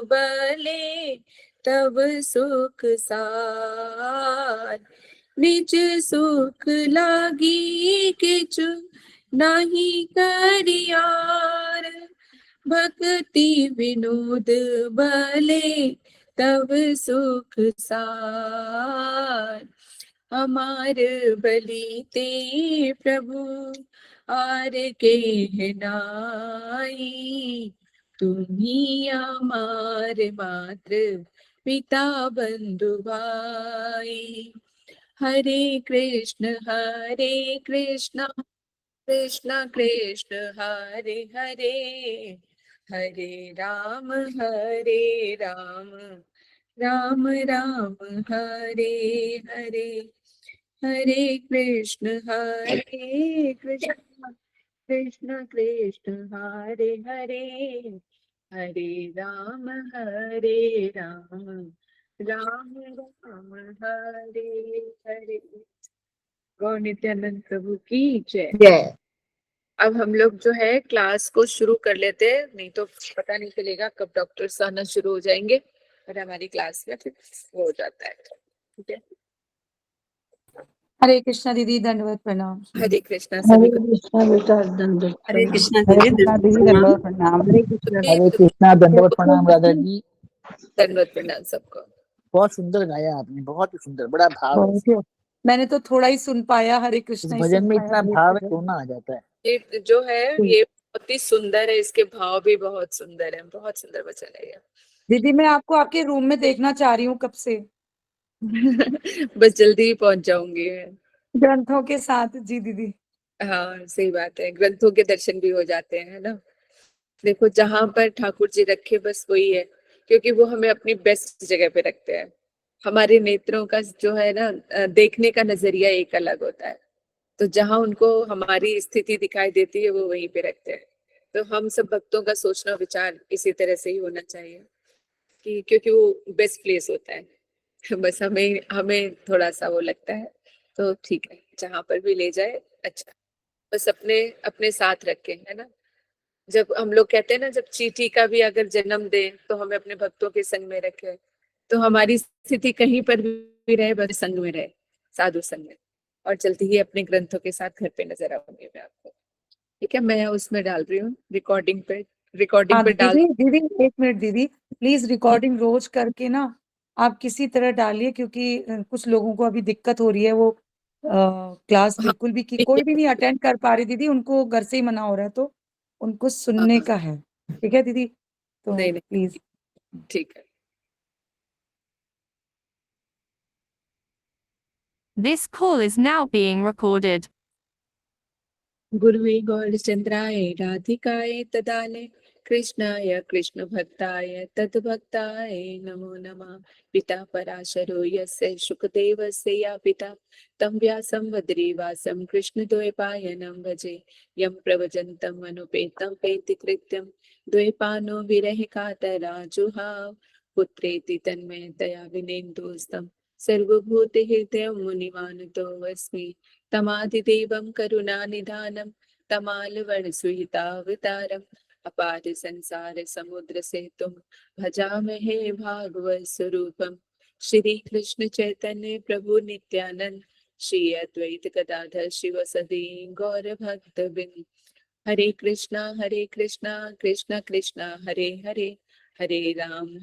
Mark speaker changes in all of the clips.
Speaker 1: बले तब सुख सार, निज सुख लागी किछु नहीं करियार, भक्ति विनोद भले तब सुख सार, हमार बलि ते प्रभु आर के नाई, तुम्ही हमार मात्र पिता बंधु भाई, हरे कृष्ण कृष्ण कृष्ण हरे हरे, हरे राम राम राम हरे हरे, हरे कृष्ण कृष्ण कृष्ण हरे हरे, हरे राम राम राम हरे हरे। गौर नित्यानंद प्रभु की जय।
Speaker 2: जय।
Speaker 1: अब हम लोग जो है क्लास को शुरू कर लेते हैं, नहीं तो पता नहीं चलेगा कब डॉक्टर्स आना शुरू हो जाएंगे और हमारी क्लास में फिर वो हो जाता है। ठीक है,
Speaker 3: हरे कृष्णा दीदी, दंडवत प्रणाम।
Speaker 1: हरे कृष्णा
Speaker 2: हरे
Speaker 1: सभी को।
Speaker 2: कृष्णा बेटा, दंडवत
Speaker 4: हरे
Speaker 2: प्रणाम।
Speaker 4: कृष्णा
Speaker 3: हरे
Speaker 4: दीदी,
Speaker 3: कृष्णा दीदी, दंडवत प्रणाम।
Speaker 2: हरे कृष्णा।
Speaker 1: हरे
Speaker 2: कृष्णा, दंडवत प्रणाम राधा जी।
Speaker 1: दंडवत प्रणाम सबको।
Speaker 2: बहुत सुंदर गाया आपने, बहुत ही सुंदर, बड़ा भाव है।
Speaker 3: बहुत ही- मैंने तो थोड़ा ही सुन पाया, हरे
Speaker 2: इस
Speaker 3: कृष्णा ही
Speaker 2: भजन
Speaker 3: सुन
Speaker 2: में
Speaker 3: पाया।
Speaker 2: इतना भाव है, रोना आ जाता है।
Speaker 1: ये जो है ये बहुत ही सुंदर है, इसके भाव भी बहुत सुंदर है, बहुत सुंदर वचन है ये।
Speaker 3: दीदी मैं आपको आपके रूम में देखना चाह रही हूँ कब से।
Speaker 1: बस जल्दी ही पहुंच जाऊंगी।
Speaker 3: ग्रंथों के साथ। जी दीदी।
Speaker 1: हाँ सही बात है, ग्रंथों के दर्शन भी हो जाते हैं ना। देखो जहां पर ठाकुर जी रखे बस वही है, क्योंकि वो हमें अपनी बेस्ट जगह पे रखते हैं। हमारे नेत्रों का जो है ना देखने का नजरिया एक अलग होता है, तो जहां उनको हमारी स्थिति दिखाई देती है वो वहीं पे रखते हैं। तो हम सब भक्तों का सोचना विचार इसी तरह से ही होना चाहिए कि क्योंकि वो बेस्ट प्लेस होता है। बस हमें हमें थोड़ा सा वो लगता है, तो ठीक है जहां पर भी ले जाए अच्छा, बस अपने अपने साथ रखें, है ना। जब हम लोग कहते हैं ना, जब चींटी का भी अगर जन्म दे तो हमें अपने भक्तों के संग में रखे, तो हमारी स्थिति कहीं पर भी रहे बस संग में रहे, साधु संग में, और जल्दी ही अपने ग्रंथों के साथ घर पे नजर आऊंगी मैं आपको। ठीक है, मैं उसमें डाल रही हूँ रिकॉर्डिंग
Speaker 3: हाँ
Speaker 1: पे डाल।
Speaker 3: दीदी, दीदी एक मिनट दीदी, प्लीज रिकॉर्डिंग रोज करके ना आप किसी तरह डालिए, क्योंकि कुछ लोगों को अभी दिक्कत हो रही है। वो क्लास
Speaker 1: हाँ
Speaker 3: बिल्कुल भी कोई भी नहीं अटेंड कर पा रही दीदी, उनको घर से ही मना हो रहा है, तो उनको सुनने का है। ठीक है दीदी, तो
Speaker 1: नहीं नहीं
Speaker 3: प्लीज।
Speaker 1: ठीक है।
Speaker 5: This call is now being recorded.
Speaker 1: गुरुवे गौरचंद्राय राधिकाय तदाले, कृष्णाय कृष्ण भक्ताय तद्भक्ताय नमो नमः। पिता पराशरो यस्य शुकदेवस्य या पिता, तं व्यासं वद्रीवासं कृष्णद्वैपायनं भजे। यं प्रवचन्तं अनुपेतं पेति कृत्यं, द्वैपानो विरह कातराजुहाव, पुत्रेति तन्मयतया विनेन्दुस्तं, सर्वभूतहृदयं मुनिमानतोऽस्मि। तमादिदेवं करुणानिधानं, तमालवर्णसुहितावतारम्, अपार संसार समुद्र सेतुं, भजामहे भागवत स्वरूपम्। श्री कृष्ण चैतन्य प्रभु नित्यानंद, श्री अद्वैत गदाधर शिवसदि गौर भक्त बिन। हरे कृष्णा कृष्ण कृष्णा हरे हरे, हरे राम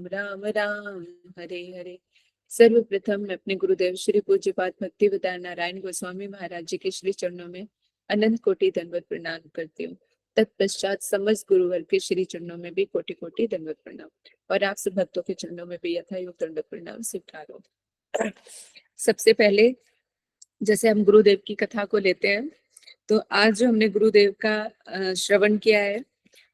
Speaker 1: राम राम हरे हरे। सर्वप्रथम मैं अपने गुरुदेव श्री पूज्यपाद भक्तिवेदांत नारायण गोस्वामी महाराज जी के श्री चरणों में अनंत कोटि दंडवत प्रणाम करती हूँ। तत्पश्चात समस्त गुरुवर के श्री चरणों में भी कोटि कोटि दंडवत प्रणाम, और आप सब भक्तों के चरणों में भी यथायोग दंडवत प्रणाम स्वीकार हो। सबसे पहले जैसे हम गुरुदेव की कथा को लेते हैं, तो आज जो हमने गुरुदेव का श्रवण किया है,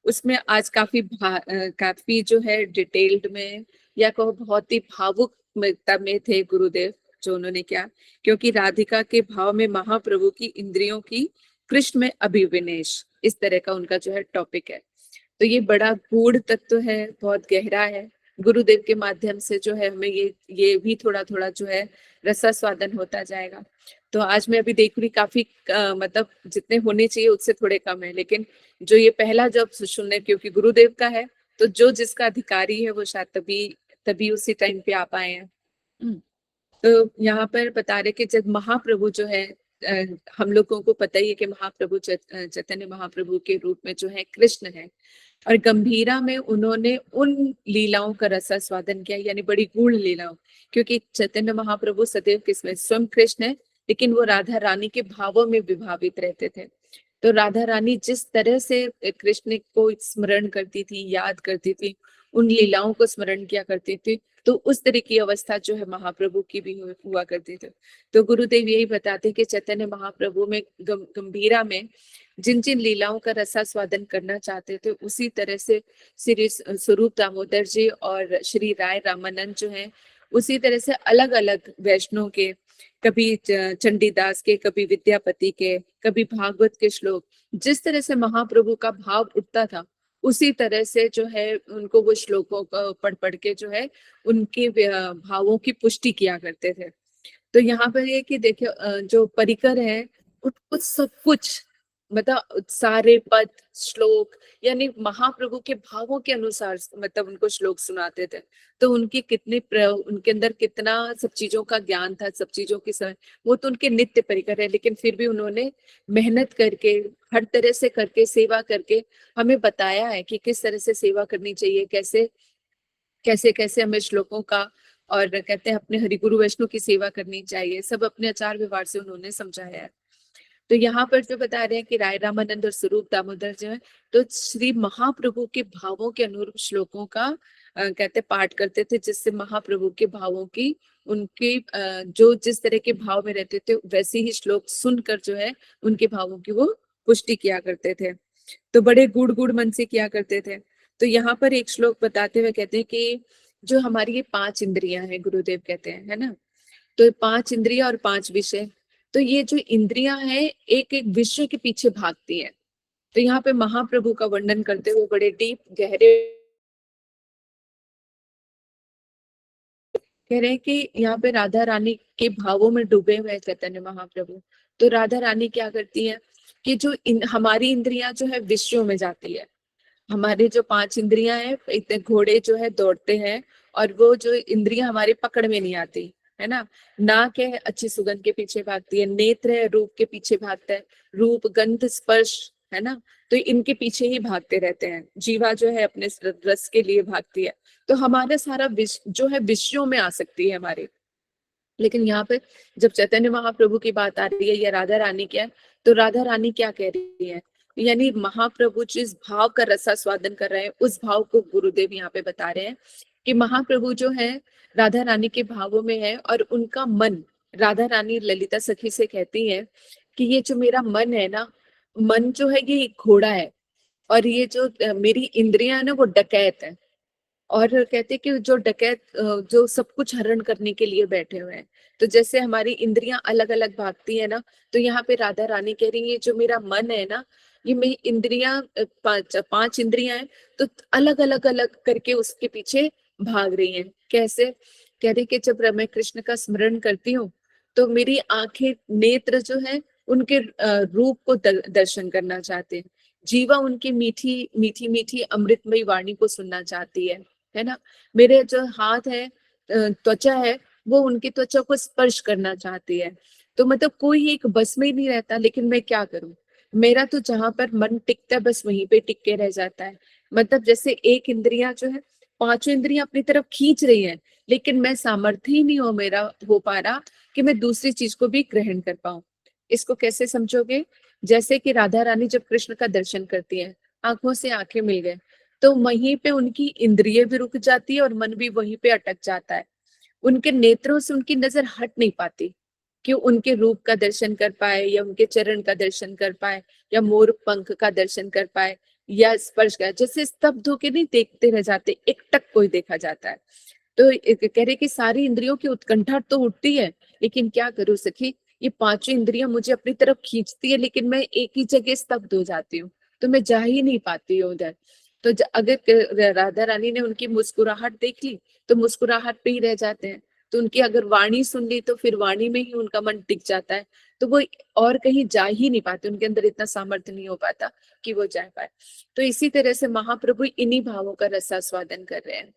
Speaker 1: उसमें आज काफी जो है डिटेल्ड में, या कहो बहुत ही भावुक में थे गुरुदेव जो उन्होंने किया, क्योंकि राधिका के भाव में महाप्रभु की इंद्रियों की कृष्ण में अभिविनेश, इस तरह का उनका जो है टॉपिक है। तो ये बड़ा गूढ़ तत्व है, बहुत गहरा है। गुरुदेव के माध्यम से जो है हमें ये भी थोड़ा थोड़ा जो है रसास्वादन होता जाएगा। तो आज मैं अभी देख रही काफी मतलब जितने होने चाहिए उससे थोड़े कम है, लेकिन जो ये पहला जब सुनने, क्योंकि गुरुदेव का है तो जो जिसका अधिकारी है वो शायद तभी तभी उसी टाइम पे आ पाए हैं। तो यहाँ पर बता रहे कि जब महाप्रभु जो है, हम लोगों को पता ही है कि महाप्रभु चैतन्य महाप्रभु के रूप में जो है कृष्ण है, और गंभीरा में उन्होंने उन लीलाओं का रसास्वादन किया, यानी बड़ी गूढ़ लीलाओं, क्योंकि चैतन्य महाप्रभु सदैव किसमें, स्वयं कृष्ण है, लेकिन वो राधा रानी के भावों में विभावित रहते थे। तो राधा रानी जिस तरह से कृष्ण को स्मरण करती थी, याद करती थी, उन लीलाओं को स्मरण किया करती थी, तो उस तरह की अवस्था जो है महाप्रभु की भी हुआ करती थी। तो गुरुदेव यही बताते कि चैतन्य महाप्रभु में गंभीरा में जिन जिन लीलाओं का रसास्वादन करना चाहते थे, उसी तरह से श्री स्वरूप दामोदर जी और श्री राय रामानंद जो है, उसी तरह से अलग अलग वैष्णव के, कभी चंडीदास के, कभी विद्यापति के, कभी भागवत के श्लोक, जिस तरह से महाप्रभु का भाव उठता था, उसी तरह से जो है उनको वो श्लोकों को पढ़ पढ़ के जो है उनके भावों की पुष्टि किया करते थे। तो यहाँ पर ये कि देखिए, जो परिकर है उनको सब कुछ, मतलब सारे पद श्लोक, यानी महाप्रभु के भावों के अनुसार मतलब उनको श्लोक सुनाते थे। तो उनके उनके अंदर कितना सब चीजों का ज्ञान था, सब चीजों की वो तो उनके नित्य परिकर है, लेकिन फिर भी उन्होंने मेहनत करके, हर तरह से करके, सेवा करके हमें बताया है कि किस तरह से सेवा करनी चाहिए, कैसे कैसे कैसे हमें श्लोकों का, और कहते हैं अपने हरिगुरु वैष्णव की सेवा करनी चाहिए, सब अपने आचार व्यवहार से उन्होंने समझाया है। तो यहाँ पर जो बता रहे हैं कि राय रामानंद और स्वरूप दामोदर जो है, तो श्री महाप्रभु के भावों के अनुरूप श्लोकों का कहते पाठ करते थे, जिससे महाप्रभु के भावों की, उनके जो जिस तरह के भाव में रहते थे, वैसे ही श्लोक सुनकर जो है उनके भावों की वो पुष्टि किया करते थे। तो बड़े गुड़ गुड़ मन से किया करते थे। तो यहाँ पर एक श्लोक बताते हुए कहते हैं कि जो हमारी ये 5 इंद्रियां हैं, गुरुदेव कहते हैं, है ना, तो 5 इंद्रियां और 5 विषय, तो ये जो इंद्रियां हैं एक एक विषय के पीछे भागती हैं। तो यहाँ पे महाप्रभु का वर्णन करते हुए बड़े डीप गहरे कह रहे हैं कि यहाँ पे राधा रानी के भावों में डूबे हुए चैतन्य महाप्रभु। तो राधा रानी क्या करती है कि जो हमारी इंद्रियां जो है विषयों में जाती है, हमारे जो 5 इंद्रियां हैं, इतने घोड़े जो है दौड़ते हैं, और वो जो इंद्रियां हमारी पकड़ में नहीं आती, है ना, नाक है अच्छी सुगंध के पीछे भागती है, नेत्र है रूप के पीछे भागता है, रूप गंध स्पर्श, है ना, तो इनके पीछे ही भागते रहते हैं, जीवा जो है अपने रस के लिए भागती है। तो हमारा सारा जो है विषयों में आ सकती है हमारे। लेकिन यहाँ पे जब चैतन्य महाप्रभु की बात आ रही है या राधा रानी क्या है, तो राधा रानी क्या कह रही है, यानी महाप्रभु जिस भाव का रसास्वादन कर रहे हैं, उस भाव को गुरुदेव यहाँ पे बता रहे हैं कि महाप्रभु जो है राधा रानी के भावों में है, और उनका मन, राधा रानी ललिता सखी से कहती है कि ये जो मेरा मन है ना, मन जो है ये घोड़ा है, और ये जो मेरी इंद्रियां है ना वो डकैत है। और कहते कि जो डकैत जो सब कुछ हरण करने के लिए बैठे हुए हैं। तो जैसे हमारी इंद्रियां अलग अलग भागती है ना, तो यहाँ पे राधा रानी कह रही है जो मेरा मन है ना, ये मेरी इंद्रियां 5 इंद्रियां हैं, तो अलग अलग अलग करके उसके पीछे भाग रही हैं। कैसे, कह रही कि जब मैं कृष्ण का स्मरण करती हूँ, तो मेरी आंखें, नेत्र जो है उनके रूप को दर्शन करना चाहते हैं, जीवा उनकी मीठी मीठी मीठी अमृतमयी वाणी को सुनना चाहती है ना, मेरे जो हाथ है, त्वचा है, वो उनकी त्वचा को स्पर्श करना चाहती है। तो मतलब कोई एक बस में ही नहीं रहता, लेकिन मैं क्या करूं, मेरा तो जहां पर मन टिकता है बस वहीं पे टिक के रह जाता है। मतलब जैसे एक इंद्रियां जो है, 5 इंद्रियां अपनी तरफ खींच रही हैं, लेकिन मैं सामर्थ्य ही नहीं हो पा रहा कि मैं दूसरी चीज को भी ग्रहण कर पाऊं। इसको कैसे समझोगे, जैसे कि राधा रानी जब कृष्ण का दर्शन करती है, आंखों से आंखें मिल गए, तो वहीं पे उनकी इंद्रिय भी रुक जाती है और मन भी वहीं पे अटक जाता है। उनके नेत्रों से उनकी नजर हट नहीं पाती कि उनके रूप का दर्शन कर पाए, या उनके चरण का दर्शन कर पाए, या मोर पंख का दर्शन कर पाए, या स्पर्श का, जैसे स्तब्ध होकर नहीं देखते रह जाते, एक टक कोई देखा जाता है। तो कह रहे कि सारी इंद्रियों की उत्कंठा तो उठती है, लेकिन क्या करूं सखी, ये 5 इंद्रियां मुझे अपनी तरफ खींचती है, लेकिन मैं एक ही जगह स्तब्ध हो जाती हूँ, तो मैं जा ही नहीं पाती हूँ उधर। तो अगर राधा रानी ने उनकी मुस्कुराहट देख ली, तो मुस्कुराहट पे ही रह जाते हैं, तो उनकी अगर वाणी सुन ली तो फिर वाणी में ही उनका मन टिक जाता है, तो वो और कहीं जा ही नहीं पाते, उनके अंदर इतना सामर्थ्य नहीं हो पाता कि वो जा पाए। तो इसी तरह से महाप्रभु इन्हीं भावों का रसास्वादन कर रहे हैं।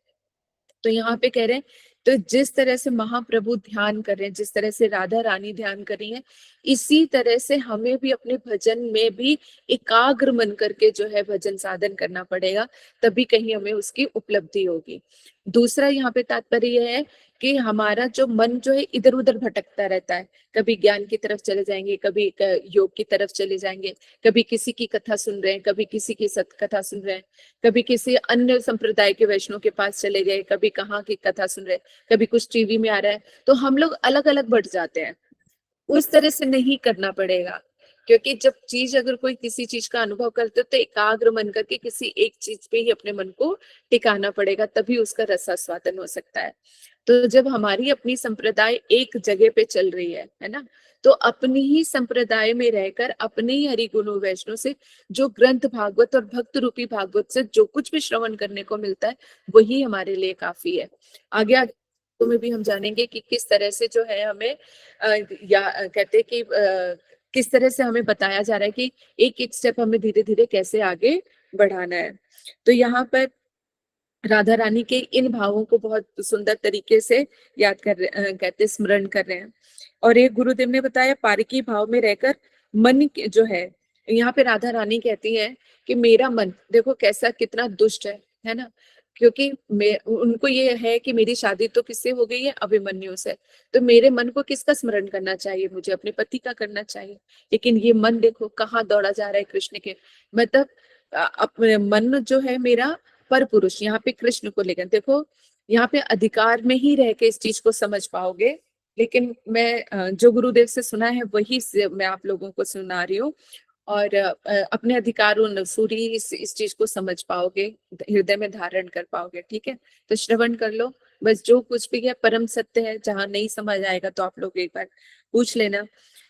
Speaker 1: तो यहाँ पे कह रहे हैं, तो जिस तरह से महाप्रभु ध्यान कर रहे हैं, जिस तरह से राधा रानी ध्यान कर रही है, इसी तरह से हमें भी अपने भजन में भी एकाग्र मन करके जो है भजन साधन करना पड़ेगा, तभी कहीं हमें उसकी उपलब्धि होगी। दूसरा यहाँ पे तात्पर्य यह है कि हमारा जो मन जो है इधर उधर भटकता रहता है, कभी ज्ञान की तरफ चले जाएंगे, कभी योग की तरफ चले जाएंगे, कभी किसी की कथा सुन रहे हैं, कभी किसी की सत कथा सुन रहे हैं, कभी किसी अन्य संप्रदाय के वैष्णव के पास चले गए, कभी कहाँ की कथा सुन रहे हैं, कभी कुछ टीवी में आ रहा है, तो हम लोग अलग अलग बढ़ जाते हैं। उस तरह से नहीं करना पड़ेगा, क्योंकि जब चीज अगर कोई किसी चीज का अनुभव करते हो तो एकाग्र मन करके किसी एक चीज पे ही अपने मन को टिकाना पड़ेगा, तभी उसका रसास्वादन हो सकता है। तो जब हमारी अपनी संप्रदाय एक जगह पे चल रही है ना, तो अपनी ही संप्रदाय में रहकर अपने ही हरिगुणों वैष्णव से जो ग्रंथ भागवत और भक्त रूपी भागवत से जो कुछ भी श्रवण करने को मिलता है, वही हमारे लिए काफी है। आगे आगे में भी हम जानेंगे कि किस तरह से जो है हमें कहते हैं कि किस तरह से हमें बताया जा रहा है कि एक एक स्टेप हमें धीरे धीरे कैसे आगे बढ़ाना है। तो यहाँ पर राधा रानी के इन भावों को बहुत सुंदर तरीके से याद कहते स्मरण कर रहे हैं। और एक गुरुदेव ने बताया, पारकी भाव में रहकर मन जो है, यहाँ पे राधा रानी कहती है कि मेरा मन देखो कैसा कितना दुष्ट है ना, क्योंकि उनको ये है कि मेरी शादी तो किससे हो गई है, अभिमन्यु से, तो मेरे मन को किसका स्मरण करना चाहिए, मुझे अपने पति का करना चाहिए। लेकिन ये मन देखो कहाँ दौड़ा जा रहा है कृष्ण के, मतलब अपने मन जो है मेरा पर पुरुष, यहाँ पे कृष्ण को लेकर देखो, यहाँ पे अधिकार में ही रह के इस चीज को समझ पाओगे। लेकिन मैं जो गुरुदेव से सुना है वही से मैं आप लोगों को सुना रही हूँ, और अपने अधिकारों सूरी इस चीज को समझ पाओगे, हृदय में धारण कर पाओगे। ठीक है, तो श्रवण कर लो, बस जो कुछ भी है परम सत्य है, जहाँ नहीं समझ आएगा तो आप लोग एक बार पूछ लेना।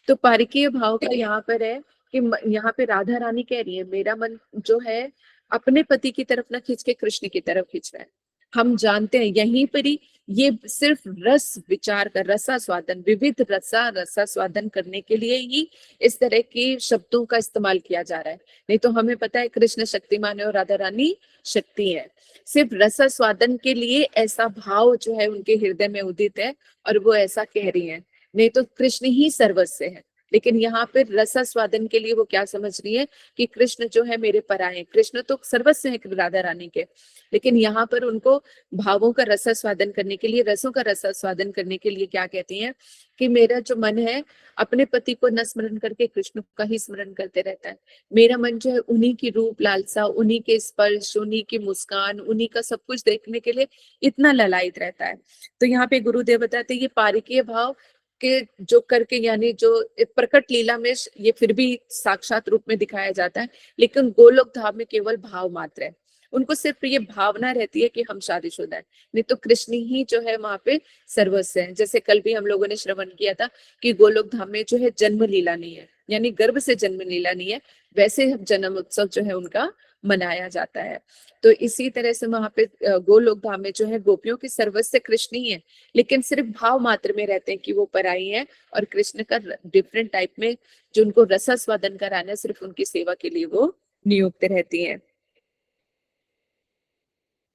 Speaker 1: तो पारकीय भाव का यहाँ पर है कि यहाँ पे राधा रानी कह रही है, मेरा मन जो है अपने पति की तरफ ना खींच के कृष्ण की तरफ खींच रहा है। हम जानते हैं यहीं पर ही ये सिर्फ रस विचार का रसास्वादन, विविध रसास्वादन करने के लिए ही इस तरह के शब्दों का इस्तेमाल किया जा रहा है। नहीं तो हमें पता है कृष्ण शक्तिमान है और राधा रानी शक्ति है। सिर्फ रसास्वादन के लिए ऐसा भाव जो है उनके हृदय में उदित है और वो ऐसा कह रही है, नहीं तो कृष्ण ही सर्वस्व है। लेकिन यहाँ पे रसास्वादन के लिए वो क्या समझ रही है कि कृष्ण जो है मेरे पराये, कृष्ण तो सर्वस्व है राधा रानी के, लेकिन यहाँ पर उनको भावों का रसास्वादन करने के लिए, रसों का रसास्वादन करने के लिए क्या कहती हैं कि मेरा जो मन है अपने पति को न स्मरण करके कृष्ण का ही स्मरण करते रहता है। मेरा मन जो है उन्हीं की रूप लालसा, उन्हीं के स्पर्श, उन्हीं की मुस्कान, उन्हीं का सब कुछ देखने के लिए इतना ललायित रहता है। तो यहाँ पे गुरुदेव बताते हैं ये पारकीय भाव के जो करके, यानी जो प्रकट लीला में ये फिर भी साक्षात रूप में दिखाया जाता है, लेकिन गोलोक धाम में केवल भाव मात्र है। उनको सिर्फ ये भावना रहती है कि हम शादीशुदा है, नहीं तो कृष्ण ही जो है वहां पे सर्वस्व है। जैसे कल भी हम लोगों ने श्रवण किया था कि गोलोक धाम में जो है जन्म लीला नहीं है, यानी गर्भ से जन्म लीला नहीं है, वैसे जन्म उत्सव जो है उनका मनाया जाता है। तो इसी तरह से वहां पे गोलोक धाम में जो है गोपियों की सर्वस्व कृष्ण ही है, लेकिन सिर्फ भाव मात्र में रहते हैं कि वो पराई है, और कृष्ण का डिफरेंट टाइप में जो उनको रसास्वादन कराना है, सिर्फ उनकी सेवा के लिए वो नियुक्त रहती हैं।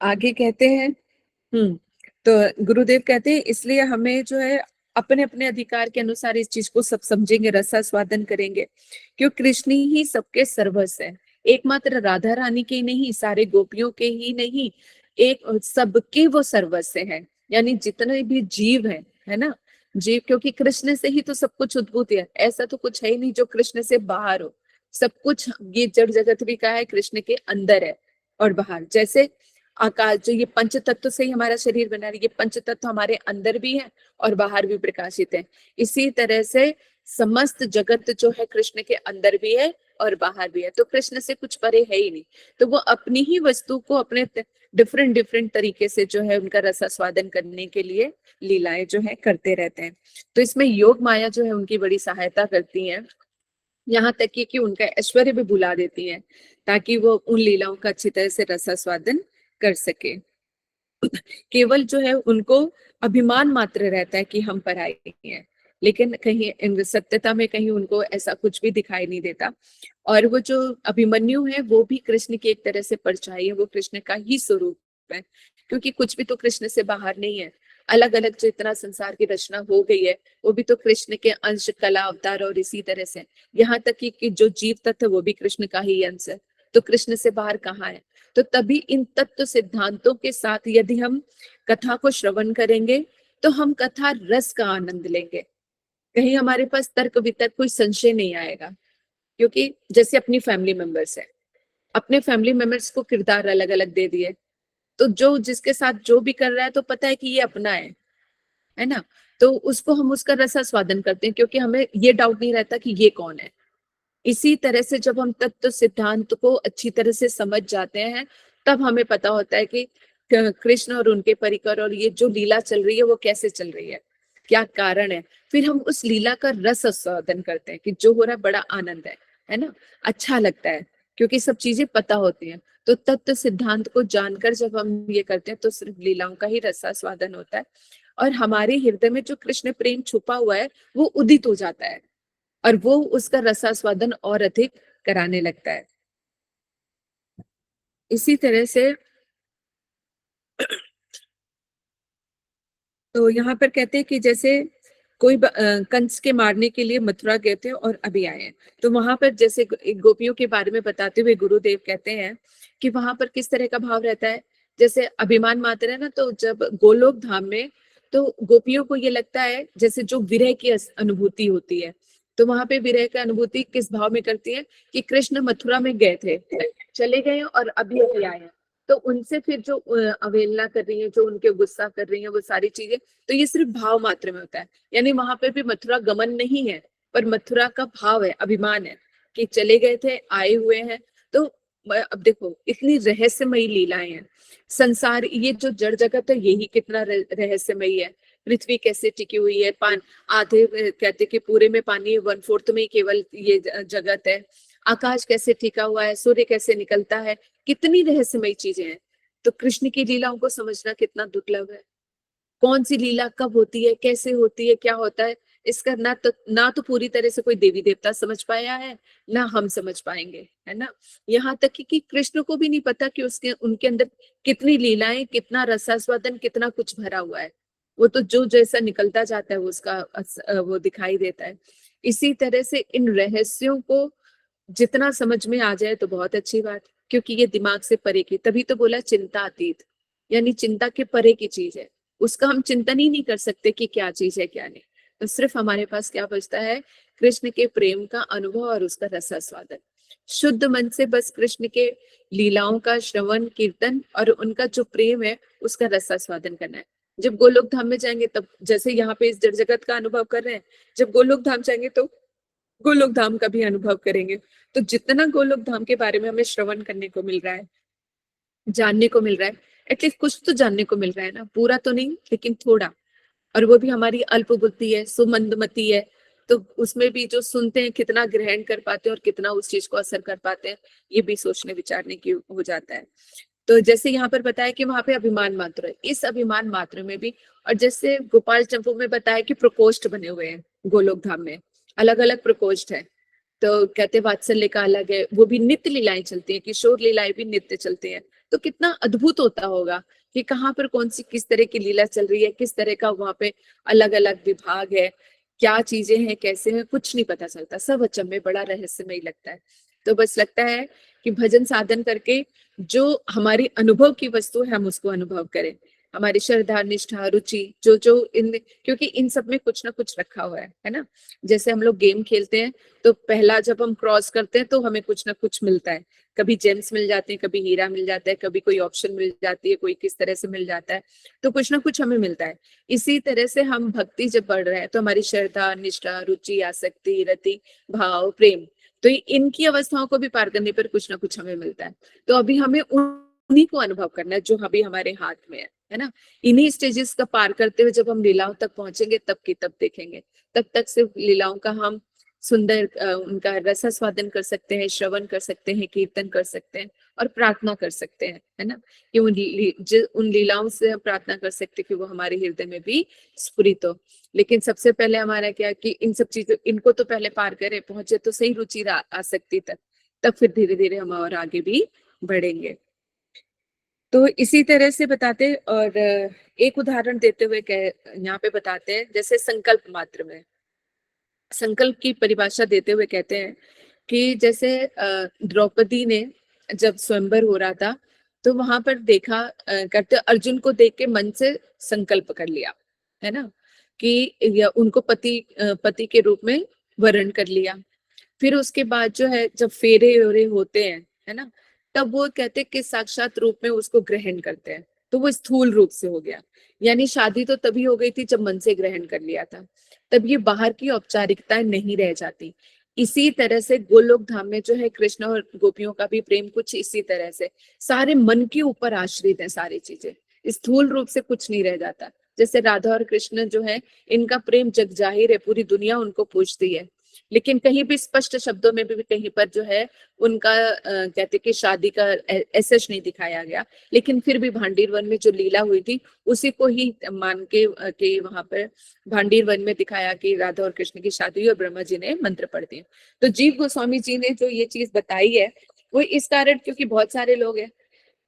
Speaker 1: आगे कहते हैं तो गुरुदेव कहते हैं इसलिए हमें जो है अपने अपने अधिकार के अनुसार इस चीज को सब समझेंगे, रसास्वादन करेंगे, क्यों कृष्ण ही सबके सर्वस्व है। एकमात्र राधा रानी के नहीं, सारे गोपियों के ही नहीं, एक सबके वो सर्वस्व है। यानी जितने भी जीव है ना, जीव, क्योंकि कृष्ण से ही तो सब कुछ उद्भूत है, ऐसा तो कुछ है ही नहीं जो कृष्ण से बाहर हो। सब कुछ ये जड़ जगत भी का है कृष्ण के अंदर है और बाहर। जैसे आकाश जो ये पंच तत्व से ही हमारा शरीर बना है, ये पंच तत्व हमारे अंदर भी है और बाहर भी प्रकाशित है। इसी तरह से समस्त जगत जो है कृष्ण के अंदर भी है और बाहर भी है, तो कृष्ण से कुछ परे है ही नहीं। तो वो अपनी ही वस्तु को अपने डिफरेंट डिफरेंट तरीके से जो है उनका रसास्वादन करने के लिए लीलाएं जो है करते रहते हैं। तो इसमें योग माया जो है उनकी बड़ी सहायता करती है, यहाँ तक कि उनका ऐश्वर्य भी भुला देती है, ताकि वो उन लीलाओं का अच्छी तरह से रसास्वादन कर सके। केवल जो है उनको अभिमान मात्र रहता है कि हम पराये हैं, लेकिन कहीं सत्यता में कहीं उनको ऐसा कुछ भी दिखाई नहीं देता। और वो जो अभिमन्यु है वो भी कृष्ण की एक तरह से परछाई है, वो कृष्ण का ही स्वरूप है, क्योंकि कुछ भी तो कृष्ण से बाहर नहीं है। अलग अलग जो इतना संसार की रचना हो गई है वो भी तो कृष्ण के अंश, कला, अवतार और इसी तरह से, यहाँ तक कि जो जीव तत्व है वो भी कृष्ण का ही अंश है। तो कृष्ण से बाहर कहाँ है? तो तभी इन तत्व सिद्धांतों के साथ यदि हम कथा को श्रवण करेंगे तो हम कथा रस का आनंद लेंगे। कहीं हमारे पास तर्क वितर्क कोई संशय नहीं आएगा, क्योंकि जैसे अपनी फैमिली मेंबर्स है, अपने फैमिली मेंबर्स को किरदार अलग अलग दे दिए, तो जो जिसके साथ जो भी कर रहा है तो पता है कि ये अपना है ना? तो उसको हम उसका रसास्वादन करते हैं, क्योंकि हमें ये डाउट नहीं रहता कि ये कौन है। इसी तरह से जब हम तत्व सिद्धांत को अच्छी तरह से समझ जाते हैं तब हमें पता होता है कि कृष्ण और उनके परिकर और ये जो लीला चल रही है वो कैसे चल रही है, क्या कारण है। फिर हम उस लीला का रस आस्वादन करते हैं कि जो हो रहा है बड़ा आनंद है ना, अच्छा लगता है, क्योंकि सब चीजें पता होती हैं। तो तत्व सिद्धांत को जानकर जब हम ये करते हैं तो सिर्फ लीलाओं का ही रसास्वादन होता है, और हमारे हृदय में जो कृष्ण प्रेम छुपा हुआ है वो उदित हो जाता है, और वो उसका रसास्वादन और अधिक कराने लगता है। इसी तरह से तो यहाँ पर कहते हैं कि जैसे कोई कंस के मारने के लिए मथुरा गए थे और अभी आए हैं, तो वहां पर जैसे एक गोपियों के बारे में बताते हुए गुरुदेव कहते हैं कि वहां पर किस तरह का भाव रहता है। जैसे अभिमान मात्र है ना, तो जब गोलोक धाम में तो गोपियों को ये लगता है जैसे जो विरह की अनुभूति होती है, तो वहां पे विरह की अनुभूति किस भाव में करती है कि कृष्ण मथुरा में गए थे, चले गए और अभी अभी आए हैं, तो उनसे फिर जो अवहेलना कर रही है, जो उनके गुस्सा कर रही है, वो सारी चीजें, तो ये सिर्फ भाव मात्र में होता है। यानी वहां पे भी मथुरा गमन नहीं है, पर मथुरा का भाव है, अभिमान है कि चले गए थे, आए हुए हैं। तो अब देखो इतनी रहस्यमयी लीलाएं हैं। संसार, ये जो जड़ जगत है यही कितना रहस्यमयी है। पृथ्वी कैसे टिकी हुई है, आधे कहते कि पूरे में पानी, 1/4 में केवल ये जगत है। आकाश कैसे टिका हुआ है, सूर्य कैसे निकलता है, कितनी रहस्यमयी चीजें हैं। तो कृष्ण की लीलाओं को समझना कितना दुर्लभ है। कौन सी लीला कब होती है, कैसे होती है, क्या होता है, इसका ना तो पूरी तरह से कोई देवी देवता समझ पाया है, ना हम समझ पाएंगे, है ना। यहाँ तक कि कृष्ण को भी नहीं पता कि उसके उनके अंदर कितनी लीलाएं, कितना रसास्वादन, कितना कुछ भरा हुआ है। वो तो जो जैसा निकलता जाता है वो उसका वो दिखाई देता है। इसी तरह से इन रहस्यों को जितना समझ में आ जाए तो बहुत अच्छी बात, क्योंकि ये दिमाग से परे की, तभी तो बोला चिंता अतीत, यानी चिंता के परे की चीज है। उसका हम चिंतन ही नहीं कर सकते कि क्या चीज है क्या नहीं। तो सिर्फ हमारे पास क्या बचता है, कृष्ण के प्रेम का अनुभव और उसका रसास्वादन। शुद्ध मन से बस कृष्ण के लीलाओं का श्रवण कीर्तन और उनका जो प्रेम है उसका रसास्वादन करना है। जब गोलोक धाम में जाएंगे तब, जैसे यहाँ पे इस जड़ जगत का अनुभव कर रहे हैं, जब गोलोक धाम जाएंगे तो गोलोक धाम का भी अनुभव करेंगे। तो जितना गोलोक धाम के बारे में हमें श्रवण करने को मिल रहा है, जानने को मिल रहा है, एटलीस्ट कुछ तो जानने को मिल रहा है ना, पूरा तो नहीं लेकिन थोड़ा। और वो भी हमारी अल्प बुद्धि है, सुमंदमती है, तो उसमें भी जो सुनते हैं कितना ग्रहण कर पाते हैं और कितना उस चीज को असर कर पाते हैं, ये भी सोचने विचारने की हो जाता है। तो जैसे यहाँ पर बताया कि वहां पे अभिमान मात्र है, इस अभिमान मात्र में भी, और जैसे गोपाल चंपू में बताया कि प्रकोष्ठ बने हुए हैं गोलोक धाम में, अलग अलग प्रकोष्ठ है। तो कहते वात्सल्य का अलग है, वो भी नित्य लीलाएं चलती हैं, किशोर लीलाएं भी नित्य चलती हैं। तो कितना अद्भुत होता होगा कि कहाँ पर कौन सी किस तरह की लीला चल रही है, किस तरह का वहां पे अलग अलग विभाग है, क्या चीजें हैं, कैसे हैं, कुछ नहीं पता चलता, सब अचंभे, बड़ा रहस्यमय लगता है। तो बस लगता है कि भजन साधन करके जो हमारी अनुभव की वस्तु है हम उसको अनुभव करें, हमारी श्रद्धा, निष्ठा, रुचि, जो जो इन, क्योंकि इन सब में कुछ ना कुछ रखा हुआ है ना। जैसे हम लोग गेम खेलते हैं तो पहला जब हम क्रॉस करते हैं तो हमें कुछ ना कुछ मिलता है, कभी जेम्स मिल जाते हैं, कभी हीरा मिल जाता है, कभी कोई ऑप्शन मिल जाती है, कोई किस तरह से मिल जाता है, तो कुछ ना कुछ हमें मिलता है। इसी तरह से हम भक्ति जब बढ़ रहे हैं तो हमारी श्रद्धा, निष्ठा, रुचि, आसक्ति, रति, भाव, प्रेम, तो इनकी अवस्थाओं को भी पार करने पर कुछ ना कुछ हमें मिलता है। तो अभी हमें उन्हीं को अनुभव करना है जो अभी हमारे हाथ में है ना। इन्हीं स्टेजेस का पार करते हुए जब हम लीलाओं तक पहुंचेंगे तब की तब देखेंगे, तब तक सिर्फ लीलाओं का हम सुंदर उनका रसास्वादन कर सकते हैं, श्रवण कर सकते हैं, कीर्तन कर सकते हैं और प्रार्थना कर सकते हैं, है ना। कि उन लीलाओं से हम प्रार्थना कर सकते हैं कि वो हमारे हृदय में भी स्फुरित हो। लेकिन सबसे पहले हमारा क्या कि इन सब चीजों इनको तो पहले पार करें, पहुंचे तो सही रुचि आसक्ति तक, तब फिर धीरे धीरे हम और आगे भी बढ़ेंगे। तो इसी तरह से बताते और एक उदाहरण देते हुए यहाँ पे बताते हैं, जैसे संकल्प मात्र में संकल्प की परिभाषा देते हुए कहते हैं कि जैसे द्रौपदी ने जब स्वयंवर हो रहा था तो वहां पर देखा करते अर्जुन को देख के मन से संकल्प कर लिया, है ना, कि उनको पति के रूप में वर्ण कर लिया। फिर उसके बाद जो है जब फेरे वेरे होते हैं, है ना, तब वो कहते कि साक्षात रूप में उसको ग्रहण करते हैं, तो वो स्थूल रूप से हो गया। यानी शादी तो तभी हो गई थी जब मन से ग्रहण कर लिया था, तब ये बाहर की औपचारिकताएं नहीं रह जाती। इसी तरह से गोलोक धाम में जो है कृष्ण और गोपियों का भी प्रेम कुछ इसी तरह से सारे मन के ऊपर आश्रित है, सारी चीजें स्थूल रूप से कुछ नहीं रह जाता। जैसे राधा और कृष्ण जो है इनका प्रेम जग जाहिर है, पूरी दुनिया उनको पूछती है, लेकिन कहीं भी स्पष्ट शब्दों में भी कहीं पर जो है उनका कहते कि शादी का एसेस नहीं दिखाया गया, लेकिन फिर भी भांडीर वन में जो लीला हुई थी उसी को ही मान के वहां पर भांडीर वन में दिखाया कि राधा और कृष्ण की शादी हुई और ब्रह्मा जी ने मंत्र पढ़ दिए। तो जीव गोस्वामी जी ने जो ये चीज बताई है वो इस कारण, क्योंकि बहुत सारे लोग हैं,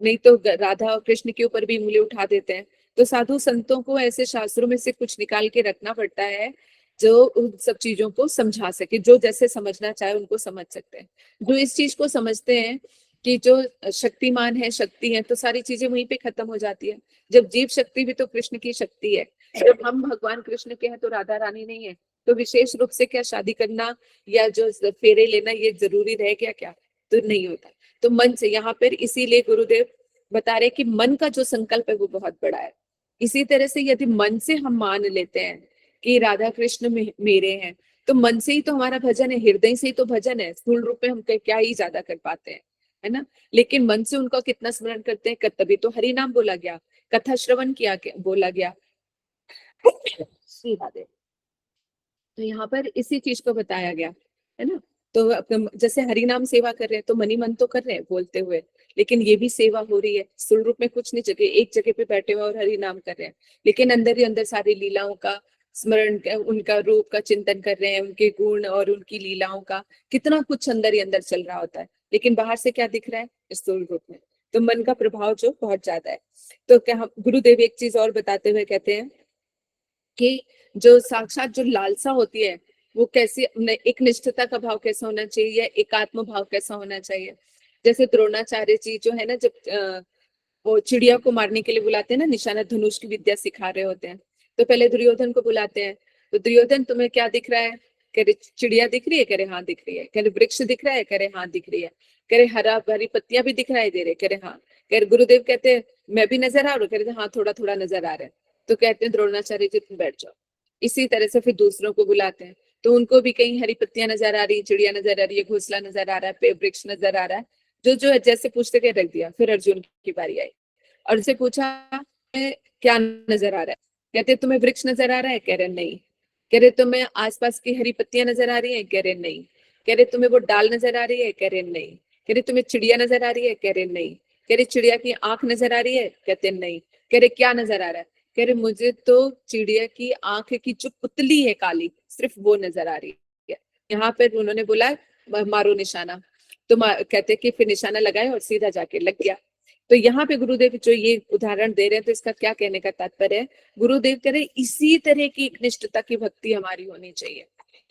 Speaker 1: नहीं तो राधा और कृष्ण के ऊपर भी उंगली उठा देते हैं, तो साधु संतों को ऐसे शास्त्रों में से कुछ निकाल के रखना पड़ता है जो उन सब चीजों को समझा सके, जो जैसे समझना चाहे उनको समझ सकते हैं। जो इस चीज को समझते हैं कि जो शक्तिमान है, शक्ति है, तो सारी चीजें वहीं पे खत्म हो जाती है। जब जीव शक्ति भी तो कृष्ण की शक्ति है, जब हम भगवान कृष्ण के हैं तो राधा रानी नहीं है, तो विशेष रूप से क्या शादी करना या जो फेरे लेना ये जरूरी रह गया क्या? तो नहीं होता। तो मन से यहाँ पर इसीलिए गुरुदेव बता रहे कि मन का जो संकल्प है वो बहुत बड़ा है। इसी तरह से यदि मन से हम मान लेते हैं कि राधा कृष्ण मेरे हैं, तो मन से ही तो हमारा भजन है, हृदय से ही तो भजन है। स्थूल रूप में हम क्या ही ज्यादा कर पाते हैं, है ना। लेकिन मन से उनका कितना स्मरण करते हैं, तभी तो हरि नाम बोला गया, कथा श्रवण किया बोला गया। श्री राधे। तो यहाँ पर इसी चीज को बताया गया, है ना। तो जैसे हरि नाम सेवा कर रहे हैं तो मनी मन तो कर रहे हैं बोलते हुए, लेकिन ये भी सेवा हो रही है। स्थूल रूप में कुछ नहीं, जगह एक जगह पे बैठे हुए और हरि नाम कर रहे हैं, लेकिन अंदर ही अंदर सारी लीलाओं का स्मरण, उनका रूप का चिंतन कर रहे हैं, उनके गुण और उनकी लीलाओं का कितना कुछ अंदर ही अंदर चल रहा होता है। लेकिन बाहर से क्या दिख रहा है? स्थूल रूप में। तो मन का प्रभाव जो बहुत ज्यादा है। तो क्या गुरुदेव एक चीज और बताते हुए कहते हैं कि जो साक्षात जो लालसा होती है वो कैसी, एक निष्ठता का भाव कैसा होना चाहिए या एकात्म भाव कैसा होना चाहिए। जैसे द्रोणाचार्य जी जो है ना, जब वो चिड़िया को मारने के लिए बुलाते हैं ना, निशाना धनुष की विद्या सिखा रहे होते हैं, तो पहले दुर्योधन को बुलाते हैं। तो दुर्योधन तुम्हें क्या दिख रहा है? कह रहे चिड़िया दिख रही है, कह रहे हाँ दिख रही है। कह रहे वृक्ष दिख रहा है, कह रहे हाँ दिख रही है। कह रहे हरा भरी पत्तियां भी दिखाई दे रहे, कह रहे हाँ। कह रहे गुरुदेव कहते हैं मैं भी नजर आ रहा हूँ, कह रहे हाँ थोड़ा थोड़ा नजर आ रहा है। तो कहते हैं द्रोणाचार्य जी तुम बैठ जाओ। इसी तरह से फिर दूसरों को बुलाते हैं, तो उनको भी कहीं हरी पत्तियां नजर आ रही है, चिड़िया नजर आ रही है, घोंसला नजर आ रहा है, वृक्ष नजर आ रहा है, जो है जैसे पूछते के रख दिया। फिर अर्जुन की बारी आई और उसे पूछा क्या नजर आ रहा है? कहते तुम्हें वृक्ष नजर आ रहा है? कह रहे नहीं। कह रहे तुम्हें आसपास की हरी पत्तियां नजर आ रही है? कह रहे नहीं। कह रहे तुम्हें वो डाल नजर आ रही है? कह रहे नहीं। कह रहे तुम्हें चिड़िया नजर आ रही है? कह रहे नहीं। कह रहे चिड़िया की आंख नजर आ रही है? कहते नहीं। कह रहे क्या नजर आ रहा है? कह रहे मुझे तो चिड़िया की आंख की जो पुतली है काली, सिर्फ वो नजर आ रही है। यहाँ पर उन्होंने बोला मारो निशाना, तो कहते कि फिर निशाना लगाए और सीधा जाके लग गया। तो यहाँ पे गुरुदेव जो ये उदाहरण दे रहे हैं, तो इसका क्या कहने का तात्पर्य है? गुरुदेव कह रहे इसी तरह की एक निष्ठता की भक्ति हमारी होनी चाहिए।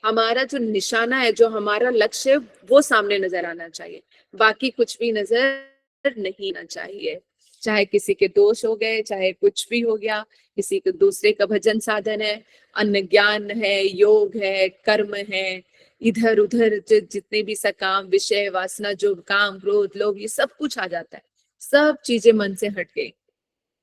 Speaker 1: हमारा जो निशाना है, जो हमारा लक्ष्य है, वो सामने नजर आना चाहिए, बाकी कुछ भी नजर नहीं आना चाहिए। चाहे किसी के दोष हो गए, चाहे कुछ भी हो गया, किसी के दूसरे का भजन साधन है, अन्य ज्ञान है, योग है, कर्म है, इधर उधर जितने भी सकाम विषय वासना, जो काम क्रोध लोभ, ये सब कुछ आ जाता है। सब चीजें मन से हट गई।